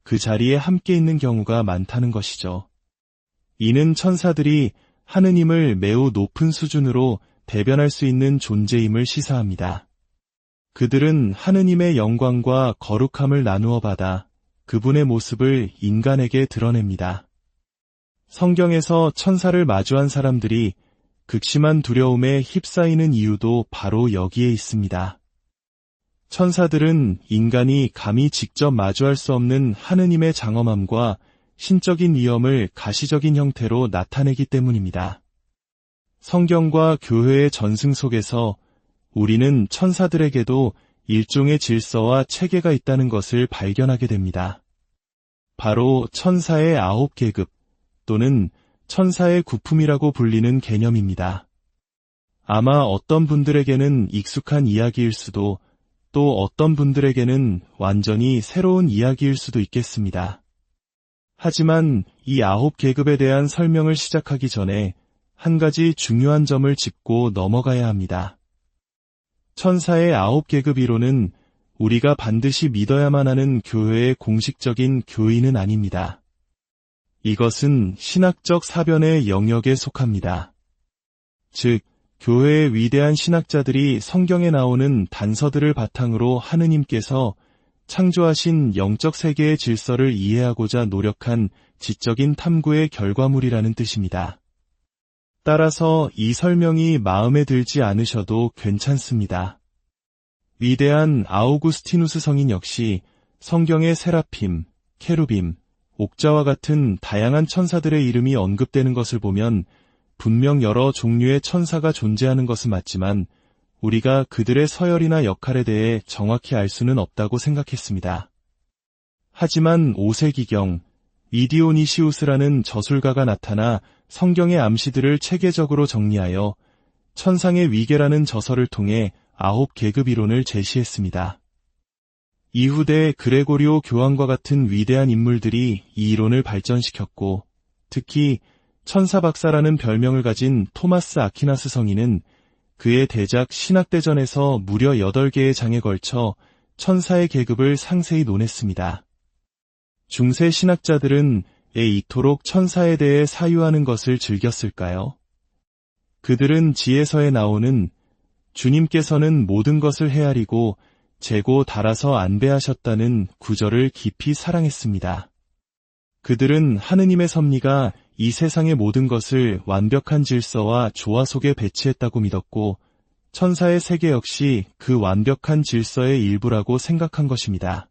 그 자리에 함께 있는 경우가 많다는 것이죠. 이는 천사들이 하느님을 매우 높은 수준으로 대변할 수 있는 존재임을 시사합니다. 그들은 하느님의 영광과 거룩함을 나누어 받아 그분의 모습을 인간에게 드러냅니다. 성경에서 천사를 마주한 사람들이 극심한 두려움에 휩싸이는 이유도 바로 여기에 있습니다. 천사들은 인간이 감히 직접 마주할 수 없는 하느님의 장엄함과 신적인 위엄을 가시적인 형태로 나타내기 때문입니다. 성경과 교회의 전승 속에서 우리는 천사들에게도 일종의 질서와 체계가 있다는 것을 발견하게 됩니다. 바로 천사의 9계급 또는 천사의 구품이라고 불리는 개념입니다. 아마 어떤 분들에게는 익숙한 이야기일 수도 또 어떤 분들에게는 완전히 새로운 이야기일 수도 있겠습니다. 하지만 이 9계급에 대한 설명을 시작하기 전에 한 가지 중요한 점을 짚고 넘어가야 합니다. 천사의 9계급 이론은 우리가 반드시 믿어야만 하는 교회의 공식적인 교의는 아닙니다. 이것은 신학적 사변의 영역에 속합니다. 즉, 교회의 위대한 신학자들이 성경에 나오는 단서들을 바탕으로 하느님께서 창조하신 영적 세계의 질서를 이해하고자 노력한 지적인 탐구의 결과물이라는 뜻입니다. 따라서 이 설명이 마음에 들지 않으셔도 괜찮습니다. 위대한 아우구스티누스 성인 역시 성경의 세라핌, 케루빔, 옥자와 같은 다양한 천사들의 이름이 언급되는 것을 보면 분명 여러 종류의 천사가 존재하는 것은 맞지만 우리가 그들의 서열이나 역할에 대해 정확히 알 수는 없다고 생각했습니다. 하지만 5세기경 이디오니시우스라는 저술가가 나타나 성경의 암시들을 체계적으로 정리하여 천상의 위계라는 저서를 통해 9계급 이론을 제시했습니다. 이후대 그레고리오 교황과 같은 위대한 인물들이 이 이론을 발전시켰고, 특히 천사박사라는 별명을 가진 토마스 아퀴나스 성인은 그의 대작 신학대전에서 무려 8개의 장에 걸쳐 천사의 계급을 상세히 논했습니다. 중세 신학자들은 왜 이토록 천사에 대해 사유하는 것을 즐겼을까요? 그들은 지혜서에 나오는 주님께서는 모든 것을 헤아리고 재고 달아서 안배하셨다는 구절을 깊이 사랑했습니다. 그들은 하느님의 섭리가 이 세상의 모든 것을 완벽한 질서와 조화 속에 배치했다고 믿었고 천사의 세계 역시 그 완벽한 질서의 일부라고 생각한 것입니다.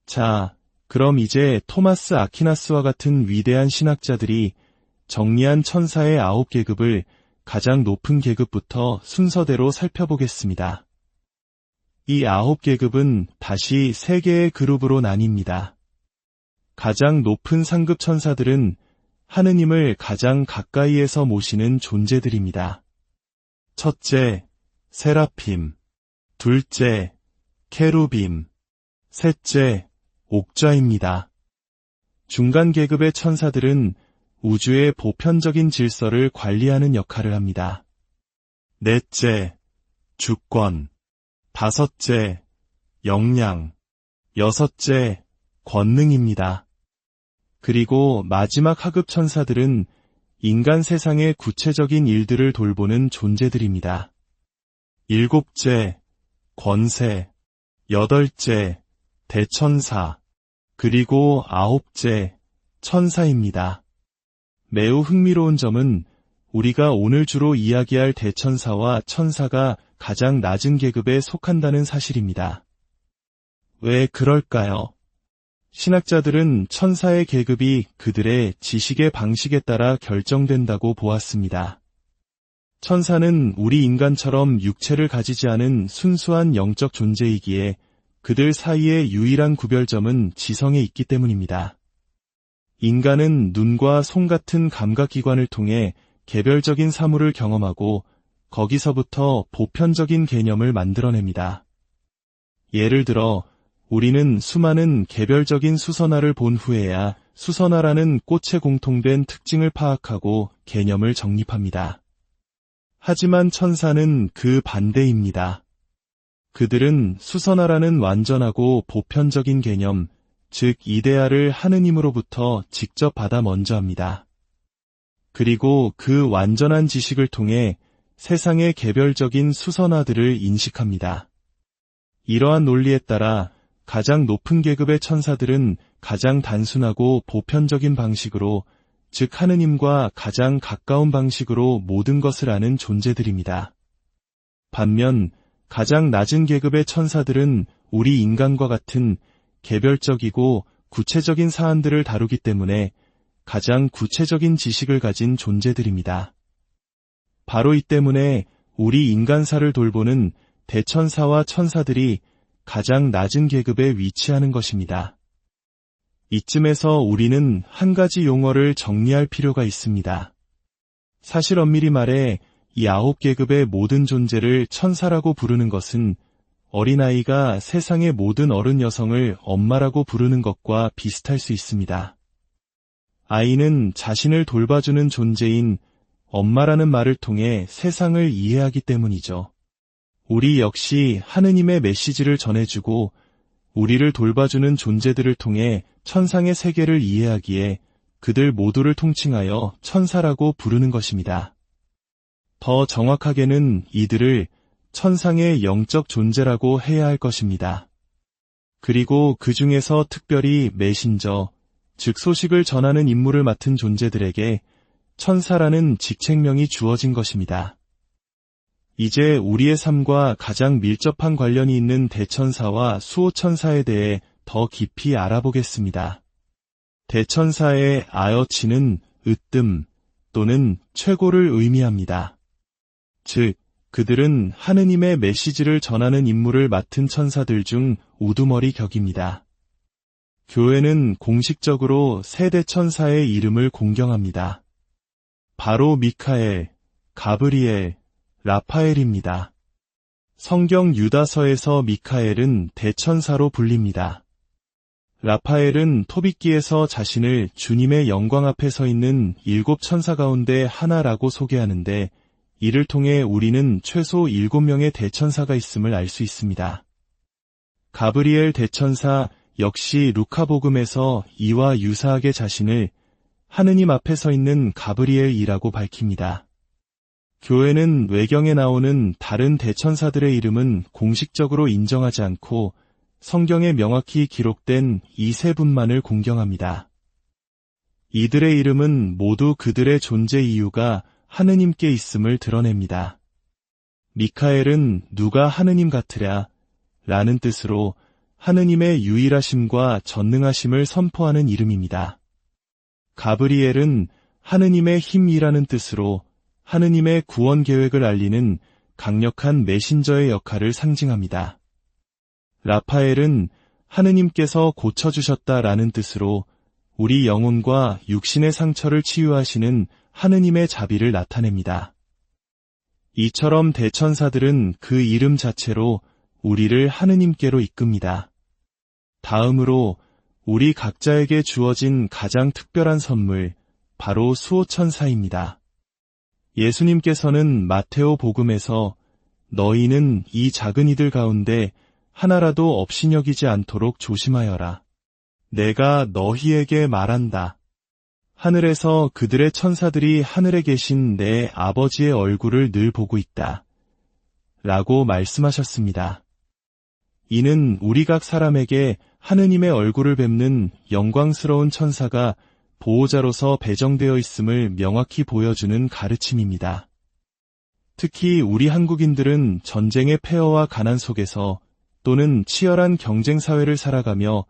자, 그럼 이제 토마스 아퀴나스와 같은 위대한 신학자들이 정리한 천사의 9계급을 가장 높은 계급부터 순서대로 살펴보겠습니다. 이 9계급은 다시 3개의 그룹으로 나뉩니다. 가장 높은 상급 천사들은 하느님을 가장 가까이에서 모시는 존재들입니다. 첫째, 세라핌. 둘째, 케루빔. 셋째, 옥좌입니다. 중간 계급의 천사들은 우주의 보편적인 질서를 관리하는 역할을 합니다. 넷째, 주권. 다섯째, 역량. 여섯째, 권능입니다. 그리고 마지막 하급 천사들은 인간 세상의 구체적인 일들을 돌보는 존재들입니다. 일곱째, 권세. 여덟째, 대천사. 그리고 9째, 천사입니다. 매우 흥미로운 점은 우리가 오늘 주로 이야기할 대천사와 천사가 가장 낮은 계급에 속한다는 사실입니다. 왜 그럴까요? 신학자들은 천사의 계급이 그들의 지식의 방식에 따라 결정된다고 보았습니다. 천사는 우리 인간처럼 육체를 가지지 않은 순수한 영적 존재이기에 그들 사이의 유일한 구별점은 지성에 있기 때문입니다. 인간은 눈과 손 같은 감각기관을 통해 개별적인 사물을 경험하고 거기서부터 보편적인 개념을 만들어냅니다. 예를 들어 우리는 수많은 개별적인 수선화를 본 후에야 수선화라는 꽃에 공통된 특징을 파악하고 개념을 정립합니다. 하지만 천사는 그 반대입니다. 그들은 수선화라는 완전하고 보편적인 개념, 즉 이데아를 하느님으로부터 직접 받아 먼저 합니다. 그리고 그 완전한 지식을 통해 세상의 개별적인 수선화들을 인식합니다. 이러한 논리에 따라 가장 높은 계급의 천사들은 가장 단순하고 보편적인 방식으로, 즉 하느님과 가장 가까운 방식으로 모든 것을 아는 존재들입니다. 반면 가장 낮은 계급의 천사들은 우리 인간과 같은 개별적이고 구체적인 사안들을 다루기 때문에 가장 구체적인 지식을 가진 존재들입니다. 바로 이 때문에 우리 인간사를 돌보는 대천사와 천사들이 가장 낮은 계급에 위치하는 것입니다. 이쯤에서 우리는 한 가지 용어를 정리할 필요가 있습니다. 사실 엄밀히 말해 이 9계급의 모든 존재를 천사라고 부르는 것은 어린아이가 세상의 모든 어른 여성을 엄마라고 부르는 것과 비슷할 수 있습니다. 아이는 자신을 돌봐주는 존재인 엄마라는 말을 통해 세상을 이해하기 때문이죠. 우리 역시 하느님의 메시지를 전해주고 우리를 돌봐주는 존재들을 통해 천상의 세계를 이해하기에 그들 모두를 통칭하여 천사라고 부르는 것입니다. 더 정확하게는 이들을 천상의 영적 존재라고 해야 할 것입니다. 그리고 그 중에서 특별히 메신저, 즉 소식을 전하는 임무를 맡은 존재들에게 천사라는 직책명이 주어진 것입니다. 이제 우리의 삶과 가장 밀접한 관련이 있는 대천사와 수호천사에 대해 더 깊이 알아보겠습니다. 대천사의 아여치는 으뜸 또는 최고를 의미합니다. 즉, 그들은 하느님의 메시지를 전하는 임무를 맡은 천사들 중 우두머리 격입니다. 교회는 공식적으로 세 대천사의 이름을 공경합니다. 바로 미카엘, 가브리엘, 라파엘입니다. 성경 유다서에서 미카엘은 대천사로 불립니다. 라파엘은 토빗기에서 자신을 주님의 영광 앞에 서 있는 7천사 가운데 하나라고 소개하는데, 이를 통해 우리는 최소 7명의 대천사가 있음을 알 수 있습니다. 가브리엘 대천사 역시 루카복음에서 이와 유사하게 자신을 하느님 앞에 서 있는 가브리엘이라고 밝힙니다. 교회는 외경에 나오는 다른 대천사들의 이름은 공식적으로 인정하지 않고 성경에 명확히 기록된 이 세 분만을 공경합니다. 이들의 이름은 모두 그들의 존재 이유가 하느님께 있음을 드러냅니다. 미카엘은 누가 하느님 같으랴 라는 뜻으로 하느님의 유일하심과 전능하심을 선포하는 이름입니다. 가브리엘은 하느님의 힘이라는 뜻으로 하느님의 구원 계획을 알리는 강력한 메신저의 역할을 상징합니다. 라파엘은 하느님께서 고쳐주셨다라는 뜻으로 우리 영혼과 육신의 상처를 치유하시는 하느님의 자비를 나타냅니다. 이처럼 대천사들은 그 이름 자체로 우리를 하느님께로 이끕니다. 다음으로 우리 각자에게 주어진 가장 특별한 선물, 바로 수호천사입니다. 예수님께서는 마테오 복음에서 너희는 이 작은 이들 가운데 하나라도 없이 여기지 않도록 조심하여라. 내가 너희에게 말한다. 하늘에서 그들의 천사들이 하늘에 계신 내 아버지의 얼굴을 늘 보고 있다. 라고 말씀하셨습니다. 이는 우리 각 사람에게 하느님의 얼굴을 뵙는 영광스러운 천사가 보호자로서 배정되어 있음을 명확히 보여주는 가르침입니다. 특히 우리 한국인들은 전쟁의 폐허와 가난 속에서 또는 치열한 경쟁 사회를 살아가며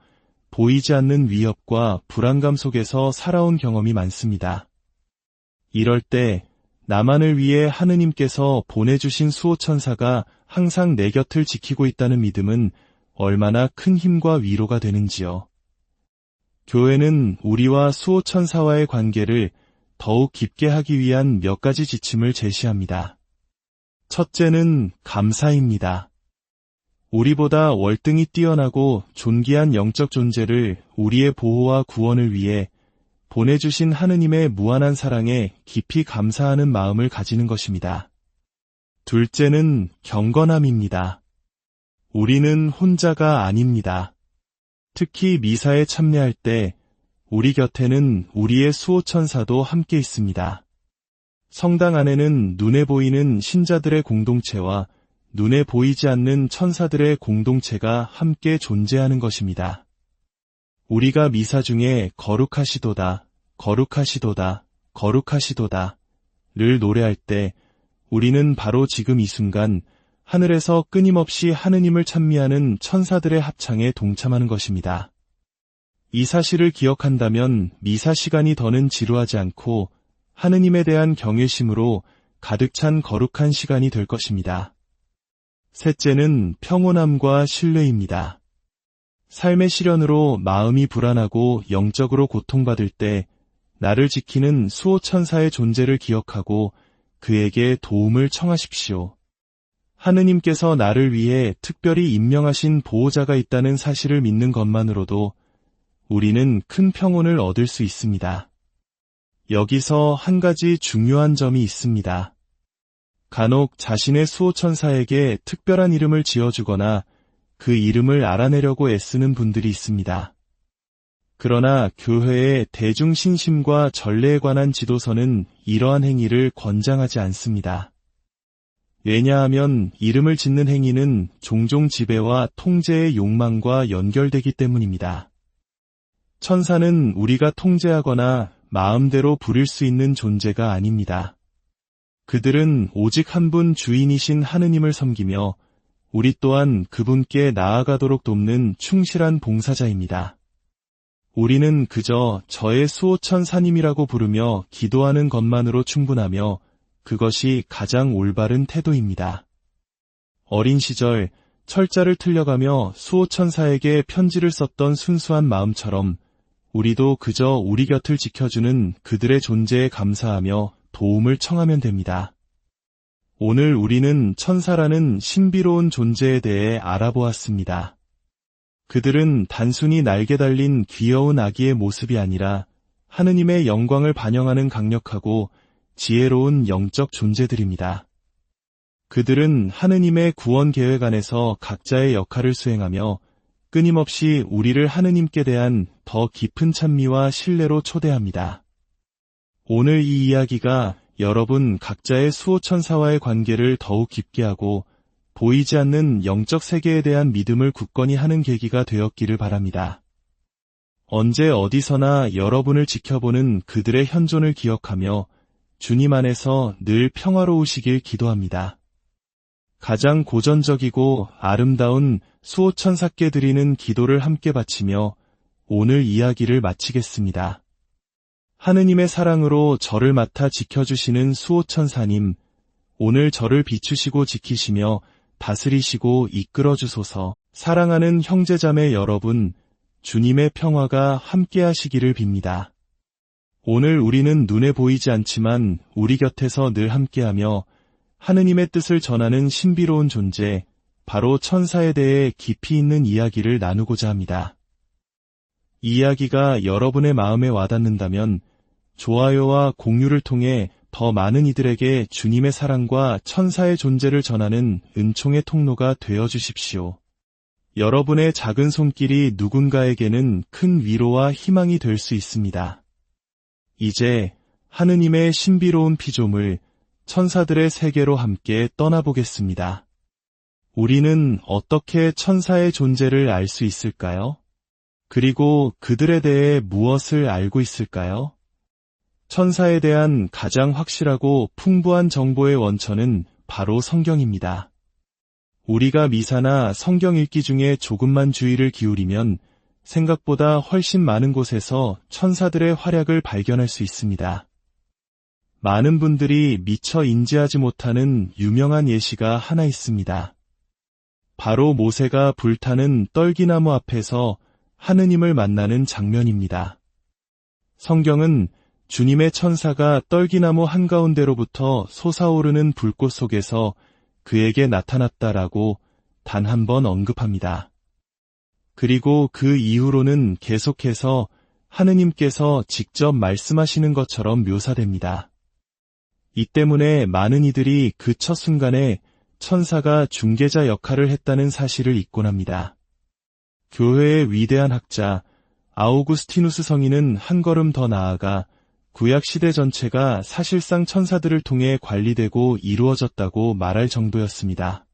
보이지 않는 위협과 불안감 속에서 살아온 경험이 많습니다. 이럴 때 나만을 위해 하느님께서 보내주신 수호천사가 항상 내 곁을 지키고 있다는 믿음은 얼마나 큰 힘과 위로가 되는지요. 교회는 우리와 수호천사와의 관계를 더욱 깊게 하기 위한 몇 가지 지침을 제시합니다. 첫째는 감사입니다. 우리보다 월등히 뛰어나고 존귀한 영적 존재를 우리의 보호와 구원을 위해 보내주신 하느님의 무한한 사랑에 깊이 감사하는 마음을 가지는 것입니다. 둘째는 경건함입니다. 우리는 혼자가 아닙니다. 특히 미사에 참여할 때 우리 곁에는 우리의 수호천사도 함께 있습니다. 성당 안에는 눈에 보이는 신자들의 공동체와 눈에 보이지 않는 천사들의 공동체가 함께 존재하는 것입니다. 우리가 미사 중에 거룩하시도다, 거룩하시도다, 거룩하시도다 를 노래할 때 우리는 바로 지금 이 순간 하늘에서 끊임없이 하느님을 찬미하는 천사들의 합창에 동참하는 것입니다. 이 사실을 기억한다면 미사 시간이 더는 지루하지 않고 하느님에 대한 경외심으로 가득 찬 거룩한 시간이 될 것입니다. 셋째는 평온함과 신뢰입니다. 삶의 시련으로 마음이 불안하고 영적으로 고통받을 때 나를 지키는 수호천사의 존재를 기억하고 그에게 도움을 청하십시오. 하느님께서 나를 위해 특별히 임명하신 보호자가 있다는 사실을 믿는 것만으로도 우리는 큰 평온을 얻을 수 있습니다. 여기서 한 가지 중요한 점이 있습니다. 간혹 자신의 수호천사에게 특별한 이름을 지어주거나 그 이름을 알아내려고 애쓰는 분들이 있습니다. 그러나 교회의 대중신심과 전례에 관한 지도서는 이러한 행위를 권장하지 않습니다. 왜냐하면 이름을 짓는 행위는 종종 지배와 통제의 욕망과 연결되기 때문입니다. 천사는 우리가 통제하거나 마음대로 부릴 수 있는 존재가 아닙니다. 그들은 오직 한 분 주인이신 하느님을 섬기며 우리 또한 그분께 나아가도록 돕는 충실한 봉사자입니다. 우리는 그저 저의 수호천사님이라고 부르며 기도하는 것만으로 충분하며 그것이 가장 올바른 태도입니다. 어린 시절 철자를 틀려가며 수호천사에게 편지를 썼던 순수한 마음처럼 우리도 그저 우리 곁을 지켜주는 그들의 존재에 감사하며 도움을 청하면 됩니다. 오늘 우리는 천사라는 신비로운 존재에 대해 알아보았습니다. 그들은 단순히 날개 달린 귀여운 아기의 모습이 아니라 하느님의 영광을 반영하는 강력하고 지혜로운 영적 존재들입니다. 그들은 하느님의 구원 계획 안에서 각자의 역할을 수행하며 끊임없이 우리를 하느님께 대한 더 깊은 찬미와 신뢰로 초대합니다. 오늘 이 이야기가 여러분 각자의 수호천사와의 관계를 더욱 깊게 하고 보이지 않는 영적 세계에 대한 믿음을 굳건히 하는 계기가 되었기를 바랍니다. 언제 어디서나 여러분을 지켜보는 그들의 현존을 기억하며 주님 안에서 늘 평화로우시길 기도합니다. 가장 고전적이고 아름다운 수호천사께 드리는 기도를 함께 바치며 오늘 이야기를 마치겠습니다. 하느님의 사랑으로 저를 맡아 지켜주시는 수호천사님, 오늘 저를 비추시고 지키시며 다스리시고 이끌어주소서. 사랑하는 형제자매 여러분, 주님의 평화가 함께하시기를 빕니다. 오늘 우리는 눈에 보이지 않지만 우리 곁에서 늘 함께하며 하느님의 뜻을 전하는 신비로운 존재, 바로 천사에 대해 깊이 있는 이야기를 나누고자 합니다. 이 이야기가 여러분의 마음에 와닿는다면 좋아요와 공유를 통해 더 많은 이들에게 주님의 사랑과 천사의 존재를 전하는 은총의 통로가 되어 주십시오. 여러분의 작은 손길이 누군가에게는 큰 위로와 희망이 될 수 있습니다. 이제 하느님의 신비로운 피조물, 천사들의 세계로 함께 떠나보겠습니다. 우리는 어떻게 천사의 존재를 알 수 있을까요? 그리고 그들에 대해 무엇을 알고 있을까요? 천사에 대한 가장 확실하고 풍부한 정보의 원천은 바로 성경입니다. 우리가 미사나 성경 읽기 중에 조금만 주의를 기울이면 생각보다 훨씬 많은 곳에서 천사들의 활약을 발견할 수 있습니다. 많은 분들이 미처 인지하지 못하는 유명한 예시가 하나 있습니다. 바로 모세가 불타는 떨기나무 앞에서 하느님을 만나는 장면입니다. 성경은 주님의 천사가 떨기나무 한가운데로부터 솟아오르는 불꽃 속에서 그에게 나타났다라고 단 한 번 언급합니다. 그리고 그 이후로는 계속해서 하느님께서 직접 말씀하시는 것처럼 묘사됩니다. 이 때문에 많은 이들이 그 첫 순간에 천사가 중개자 역할을 했다는 사실을 잊곤 합니다. 교회의 위대한 학자 아우구스티누스 성인은 한 걸음 더 나아가 구약 시대 전체가 사실상 천사들을 통해 관리되고 이루어졌다고 말할 정도였습니다.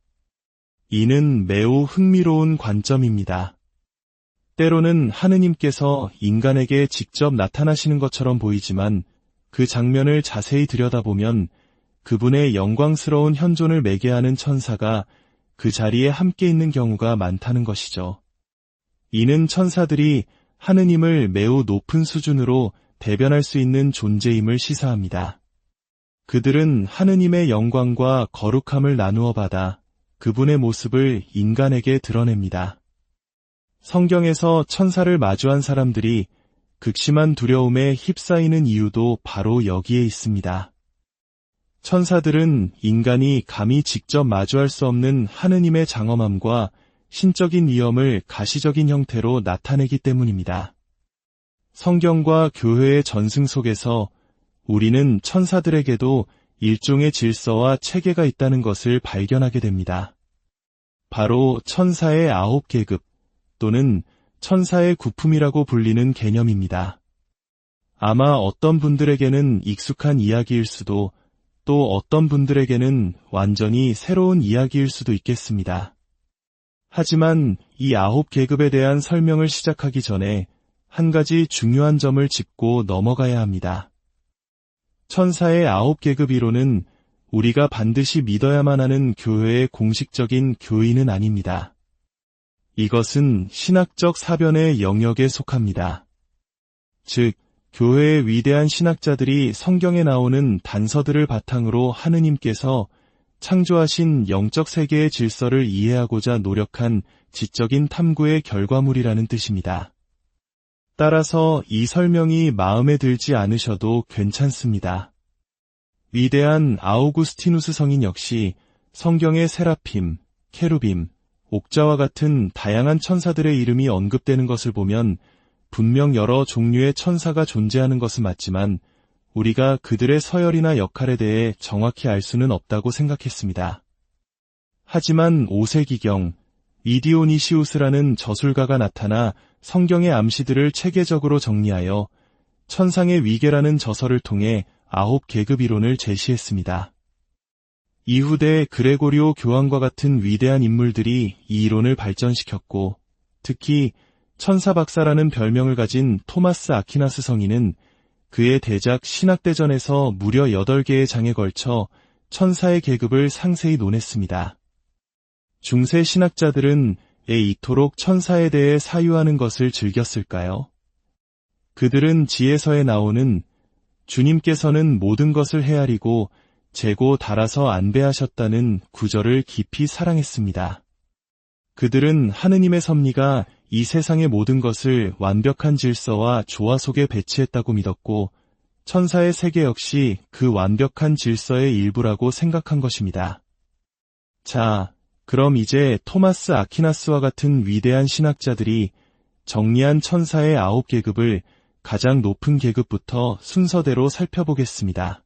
이는 매우 흥미로운 관점입니다. 때로는 하느님께서 인간에게 직접 나타나시는 것처럼 보이지만 그 장면을 자세히 들여다보면 그분의 영광스러운 현존을 매개하는 천사가 그 자리에 함께 있는 경우가 많다는 것이죠. 이는 천사들이 하느님을 매우 높은 수준으로 대변할 수 있는 존재임을 시사합니다. 그들은 하느님의 영광과 거룩함을 나누어 받아 그분의 모습을 인간에게 드러냅니다. 성경에서 천사를 마주한 사람들이 극심한 두려움에 휩싸이는 이유도 바로 여기에 있습니다. 천사들은 인간이 감히 직접 마주할 수 없는 하느님의 장엄함과 신적인 위엄을 가시적인 형태로 나타내기 때문입니다. 성경과 교회의 전승 속에서 우리는 천사들에게도 일종의 질서와 체계가 있다는 것을 발견하게 됩니다. 바로 천사의 9계급 또는 천사의 구품이라고 불리는 개념입니다. 아마 어떤 분들에게는 익숙한 이야기일 수도 또 어떤 분들에게는 완전히 새로운 이야기일 수도 있겠습니다. 하지만 이 9계급에 대한 설명을 시작하기 전에 한 가지 중요한 점을 짚고 넘어가야 합니다. 천사의 9계급 이론은 우리가 반드시 믿어야만 하는 교회의 공식적인 교의는 아닙니다. 이것은 신학적 사변의 영역에 속합니다. 즉, 교회의 위대한 신학자들이 성경에 나오는 단서들을 바탕으로 하느님께서 창조하신 영적 세계의 질서를 이해하고자 노력한 지적인 탐구의 결과물이라는 뜻입니다. 따라서 이 설명이 마음에 들지 않으셔도 괜찮습니다. 위대한 아우구스티누스 성인 역시 성경의 세라핌, 케루빔, 옥자와 같은 다양한 천사들의 이름이 언급되는 것을 보면 분명 여러 종류의 천사가 존재하는 것은 맞지만 우리가 그들의 서열이나 역할에 대해 정확히 알 수는 없다고 생각했습니다. 하지만 5세기경 이디오니시우스라는 저술가가 나타나 성경의 암시들을 체계적으로 정리하여 천상의 위계라는 저서를 통해 9계급 이론을 제시했습니다. 이후대 그레고리오 교황과 같은 위대한 인물들이 이 이론을 발전시켰고, 특히 천사박사라는 별명을 가진 토마스 아퀴나스 성인은 그의 대작 신학대전에서 무려 8개의 장에 걸쳐 천사의 계급을 상세히 논했습니다. 중세 신학자들은 왜 이토록 천사에 대해 사유하는 것을 즐겼을까요? 그들은 지혜서에 나오는 주님께서는 모든 것을 헤아리고 재고 달아서 안배하셨다는 구절을 깊이 사랑했습니다. 그들은 하느님의 섭리가 이 세상의 모든 것을 완벽한 질서와 조화 속에 배치했다고 믿었고 천사의 세계 역시 그 완벽한 질서의 일부라고 생각한 것입니다. 자, 그럼 이제 토마스 아퀴나스와 같은 위대한 신학자들이 정리한 천사의 9계급을 가장 높은 계급부터 순서대로 살펴보겠습니다.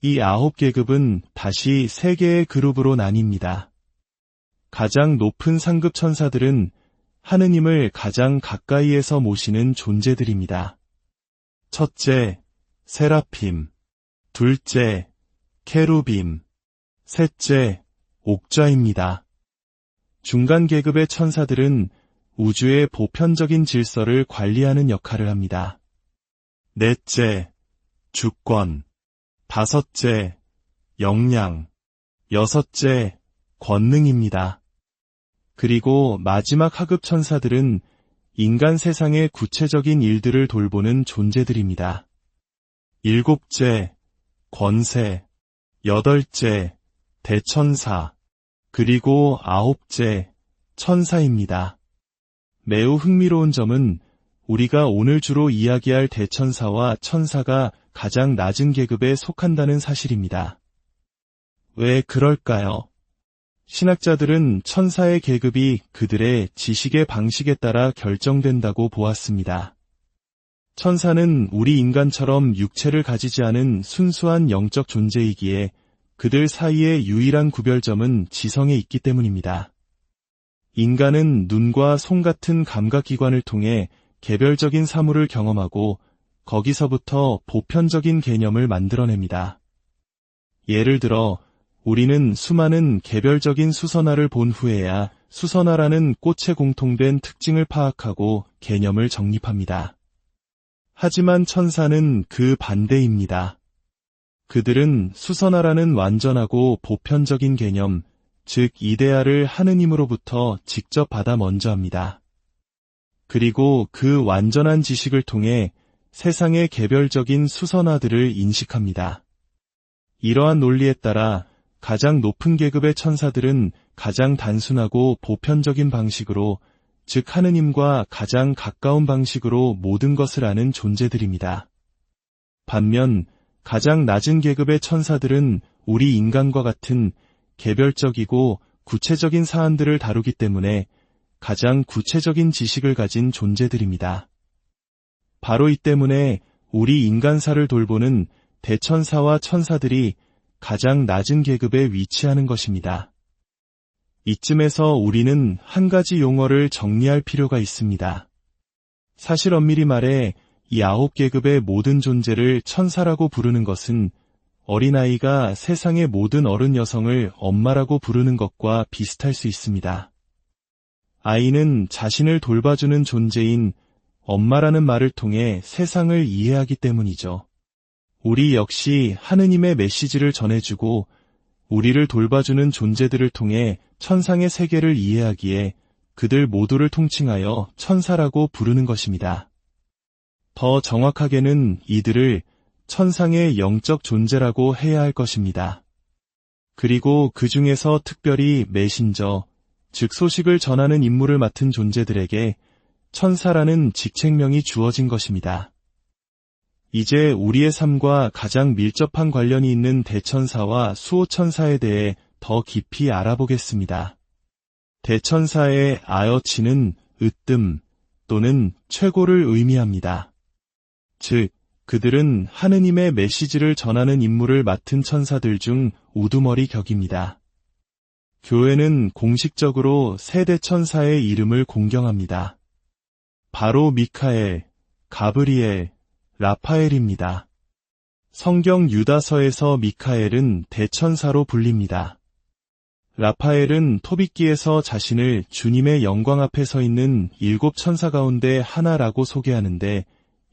이 9계급은 다시 3개의 그룹으로 나뉩니다. 가장 높은 상급 천사들은 하느님을 가장 가까이에서 모시는 존재들입니다. 첫째, 세라핌. 둘째, 케루빔. 셋째, 옥좌입니다. 중간 계급의 천사들은 우주의 보편적인 질서를 관리하는 역할을 합니다. 넷째, 주권. 다섯째, 역량. 여섯째, 권능입니다. 그리고 마지막 하급 천사들은 인간 세상의 구체적인 일들을 돌보는 존재들입니다. 일곱째, 권세. 여덟째, 대천사. 그리고 9째, 천사입니다. 매우 흥미로운 점은 우리가 오늘 주로 이야기할 대천사와 천사가 가장 낮은 계급에 속한다는 사실입니다. 왜 그럴까요? 신학자들은 천사의 계급이 그들의 지식의 방식에 따라 결정된다고 보았습니다. 천사는 우리 인간처럼 육체를 가지지 않은 순수한 영적 존재이기에 그들 사이의 유일한 구별점은 지성에 있기 때문입니다. 인간은 눈과 손 같은 감각기관을 통해 개별적인 사물을 경험하고 거기서부터 보편적인 개념을 만들어냅니다. 예를 들어 우리는 수많은 개별적인 수선화를 본 후에야 수선화라는 꽃에 공통된 특징을 파악하고 개념을 정립합니다. 하지만 천사는 그 반대입니다. 그들은 수선화라는 완전하고 보편적인 개념, 즉 이데아를 하느님으로부터 직접 받아 먼저 합니다. 그리고 그 완전한 지식을 통해 세상의 개별적인 수선화들을 인식합니다. 이러한 논리에 따라 가장 높은 계급의 천사들은 가장 단순하고 보편적인 방식으로, 즉 하느님과 가장 가까운 방식으로 모든 것을 아는 존재들입니다. 반면 가장 낮은 계급의 천사들은 우리 인간과 같은 개별적이고 구체적인 사안들을 다루기 때문에 가장 구체적인 지식을 가진 존재들입니다. 바로 이 때문에 우리 인간사를 돌보는 대천사와 천사들이 가장 낮은 계급에 위치하는 것입니다. 이쯤에서 우리는 한 가지 용어를 정리할 필요가 있습니다. 사실 엄밀히 말해 이 9계급의 모든 존재를 천사라고 부르는 것은 어린아이가 세상의 모든 어른 여성을 엄마라고 부르는 것과 비슷할 수 있습니다. 아이는 자신을 돌봐주는 존재인 엄마라는 말을 통해 세상을 이해하기 때문이죠. 우리 역시 하느님의 메시지를 전해주고 우리를 돌봐주는 존재들을 통해 천상의 세계를 이해하기에 그들 모두를 통칭하여 천사라고 부르는 것입니다. 더 정확하게는 이들을 천상의 영적 존재라고 해야 할 것입니다. 그리고 그 중에서 특별히 메신저, 즉 소식을 전하는 임무를 맡은 존재들에게 천사라는 직책명이 주어진 것입니다. 이제 우리의 삶과 가장 밀접한 관련이 있는 대천사와 수호천사에 대해 더 깊이 알아보겠습니다. 대천사의 아여치는 으뜸 또는 최고를 의미합니다. 즉, 그들은 하느님의 메시지를 전하는 임무를 맡은 천사들 중 우두머리 격입니다. 교회는 공식적으로 세 대천사의 이름을 공경합니다. 바로 미카엘, 가브리엘, 라파엘입니다. 성경 유다서에서 미카엘은 대천사로 불립니다. 라파엘은 토빗기에서 자신을 주님의 영광 앞에 서 있는 7 천사 가운데 하나라고 소개하는데,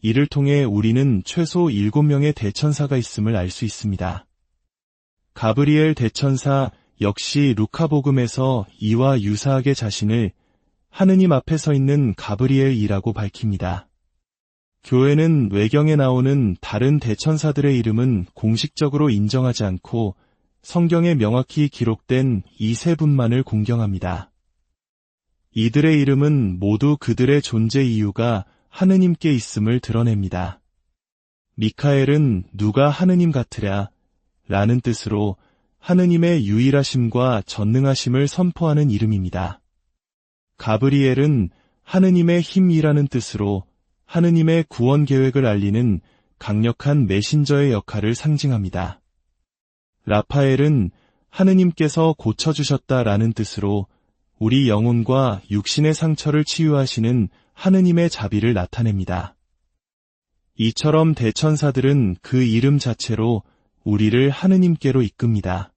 이를 통해 우리는 최소 7명의 대천사가 있음을 알 수 있습니다. 가브리엘 대천사 역시 루카복음에서 이와 유사하게 자신을 하느님 앞에 서 있는 가브리엘이라고 밝힙니다. 교회는 외경에 나오는 다른 대천사들의 이름은 공식적으로 인정하지 않고 성경에 명확히 기록된 이 세 분만을 공경합니다. 이들의 이름은 모두 그들의 존재 이유가 하느님께 있음을 드러냅니다. 미카엘은 누가 하느님 같으랴 라는 뜻으로 하느님의 유일하심과 전능하심을 선포하는 이름입니다. 가브리엘은 하느님의 힘이라는 뜻으로 하느님의 구원 계획을 알리는 강력한 메신저의 역할을 상징합니다. 라파엘은 하느님께서 고쳐주셨다라는 뜻으로 우리 영혼과 육신의 상처를 치유하시는 하느님의 자비를 나타냅니다. 이처럼 대천사들은 그 이름 자체로 우리를 하느님께로 이끕니다.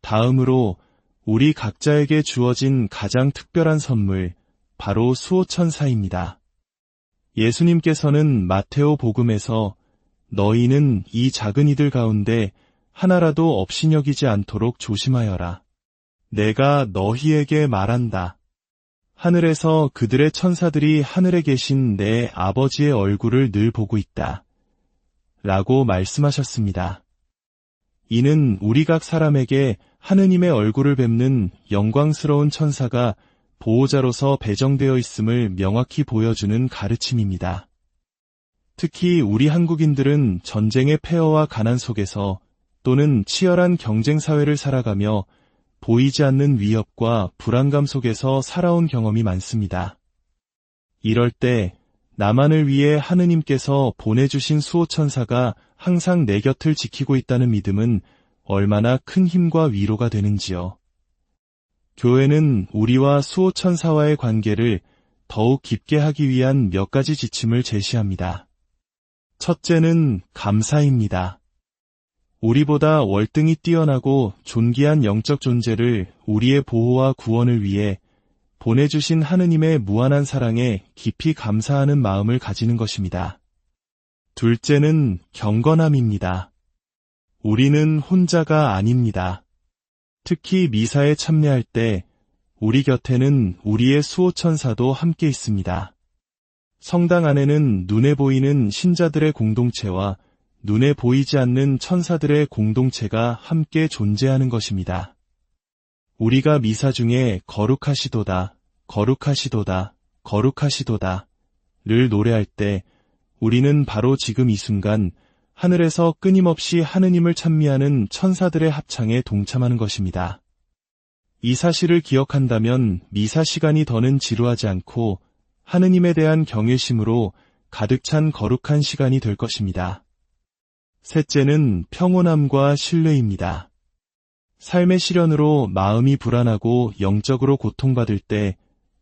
다음으로 우리 각자에게 주어진 가장 특별한 선물, 바로 수호천사입니다. 예수님께서는 마테오 복음에서 너희는 이 작은 이들 가운데 하나라도 없이 여기지 않도록 조심하여라. 내가 너희에게 말한다. 하늘에서 그들의 천사들이 하늘에 계신 내 아버지의 얼굴을 늘 보고 있다. 라고 말씀하셨습니다. 이는 우리 각 사람에게 하느님의 얼굴을 뵙는 영광스러운 천사가 보호자로서 배정되어 있음을 명확히 보여주는 가르침입니다. 특히 우리 한국인들은 전쟁의 폐허와 가난 속에서 또는 치열한 경쟁 사회를 살아가며 보이지 않는 위협과 불안감 속에서 살아온 경험이 많습니다. 이럴 때 나만을 위해 하느님께서 보내주신 수호천사가 항상 내 곁을 지키고 있다는 믿음은 얼마나 큰 힘과 위로가 되는지요. 교회는 우리와 수호천사와의 관계를 더욱 깊게 하기 위한 몇 가지 지침을 제시합니다. 첫째는 감사입니다. 우리보다 월등히 뛰어나고 존귀한 영적 존재를 우리의 보호와 구원을 위해 보내주신 하느님의 무한한 사랑에 깊이 감사하는 마음을 가지는 것입니다. 둘째는 경건함입니다. 우리는 혼자가 아닙니다. 특히 미사에 참여할 때 우리 곁에는 우리의 수호천사도 함께 있습니다. 성당 안에는 눈에 보이는 신자들의 공동체와 눈에 보이지 않는 천사들의 공동체가 함께 존재하는 것입니다. 우리가 미사 중에 거룩하시도다, 거룩하시도다, 거룩하시도다 를 노래할 때 우리는 바로 지금 이 순간 하늘에서 끊임없이 하느님을 찬미하는 천사들의 합창에 동참하는 것입니다. 이 사실을 기억한다면 미사 시간이 더는 지루하지 않고 하느님에 대한 경외심으로 가득 찬 거룩한 시간이 될 것입니다. 셋째는 평온함과 신뢰입니다. 삶의 시련으로 마음이 불안하고 영적으로 고통받을 때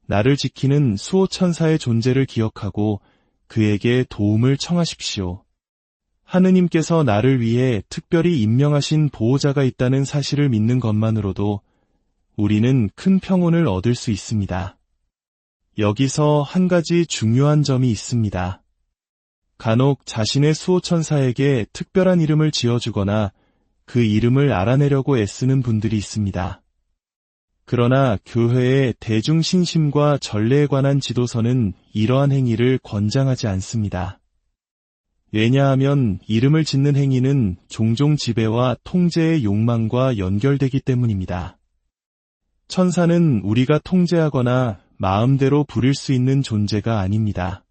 나를 지키는 수호천사의 존재를 기억하고 그에게 도움을 청하십시오. 하느님께서 나를 위해 특별히 임명하신 보호자가 있다는 사실을 믿는 것만으로도 우리는 큰 평온을 얻을 수 있습니다. 여기서 한 가지 중요한 점이 있습니다. 간혹 자신의 수호천사에게 특별한 이름을 지어주거나 그 이름을 알아내려고 애쓰는 분들이 있습니다. 그러나 교회의 대중신심과 전례에 관한 지도서는 이러한 행위를 권장하지 않습니다. 왜냐하면 이름을 짓는 행위는 종종 지배와 통제의 욕망과 연결되기 때문입니다. 천사는 우리가 통제하거나 마음대로 부릴 수 있는 존재가 아닙니다.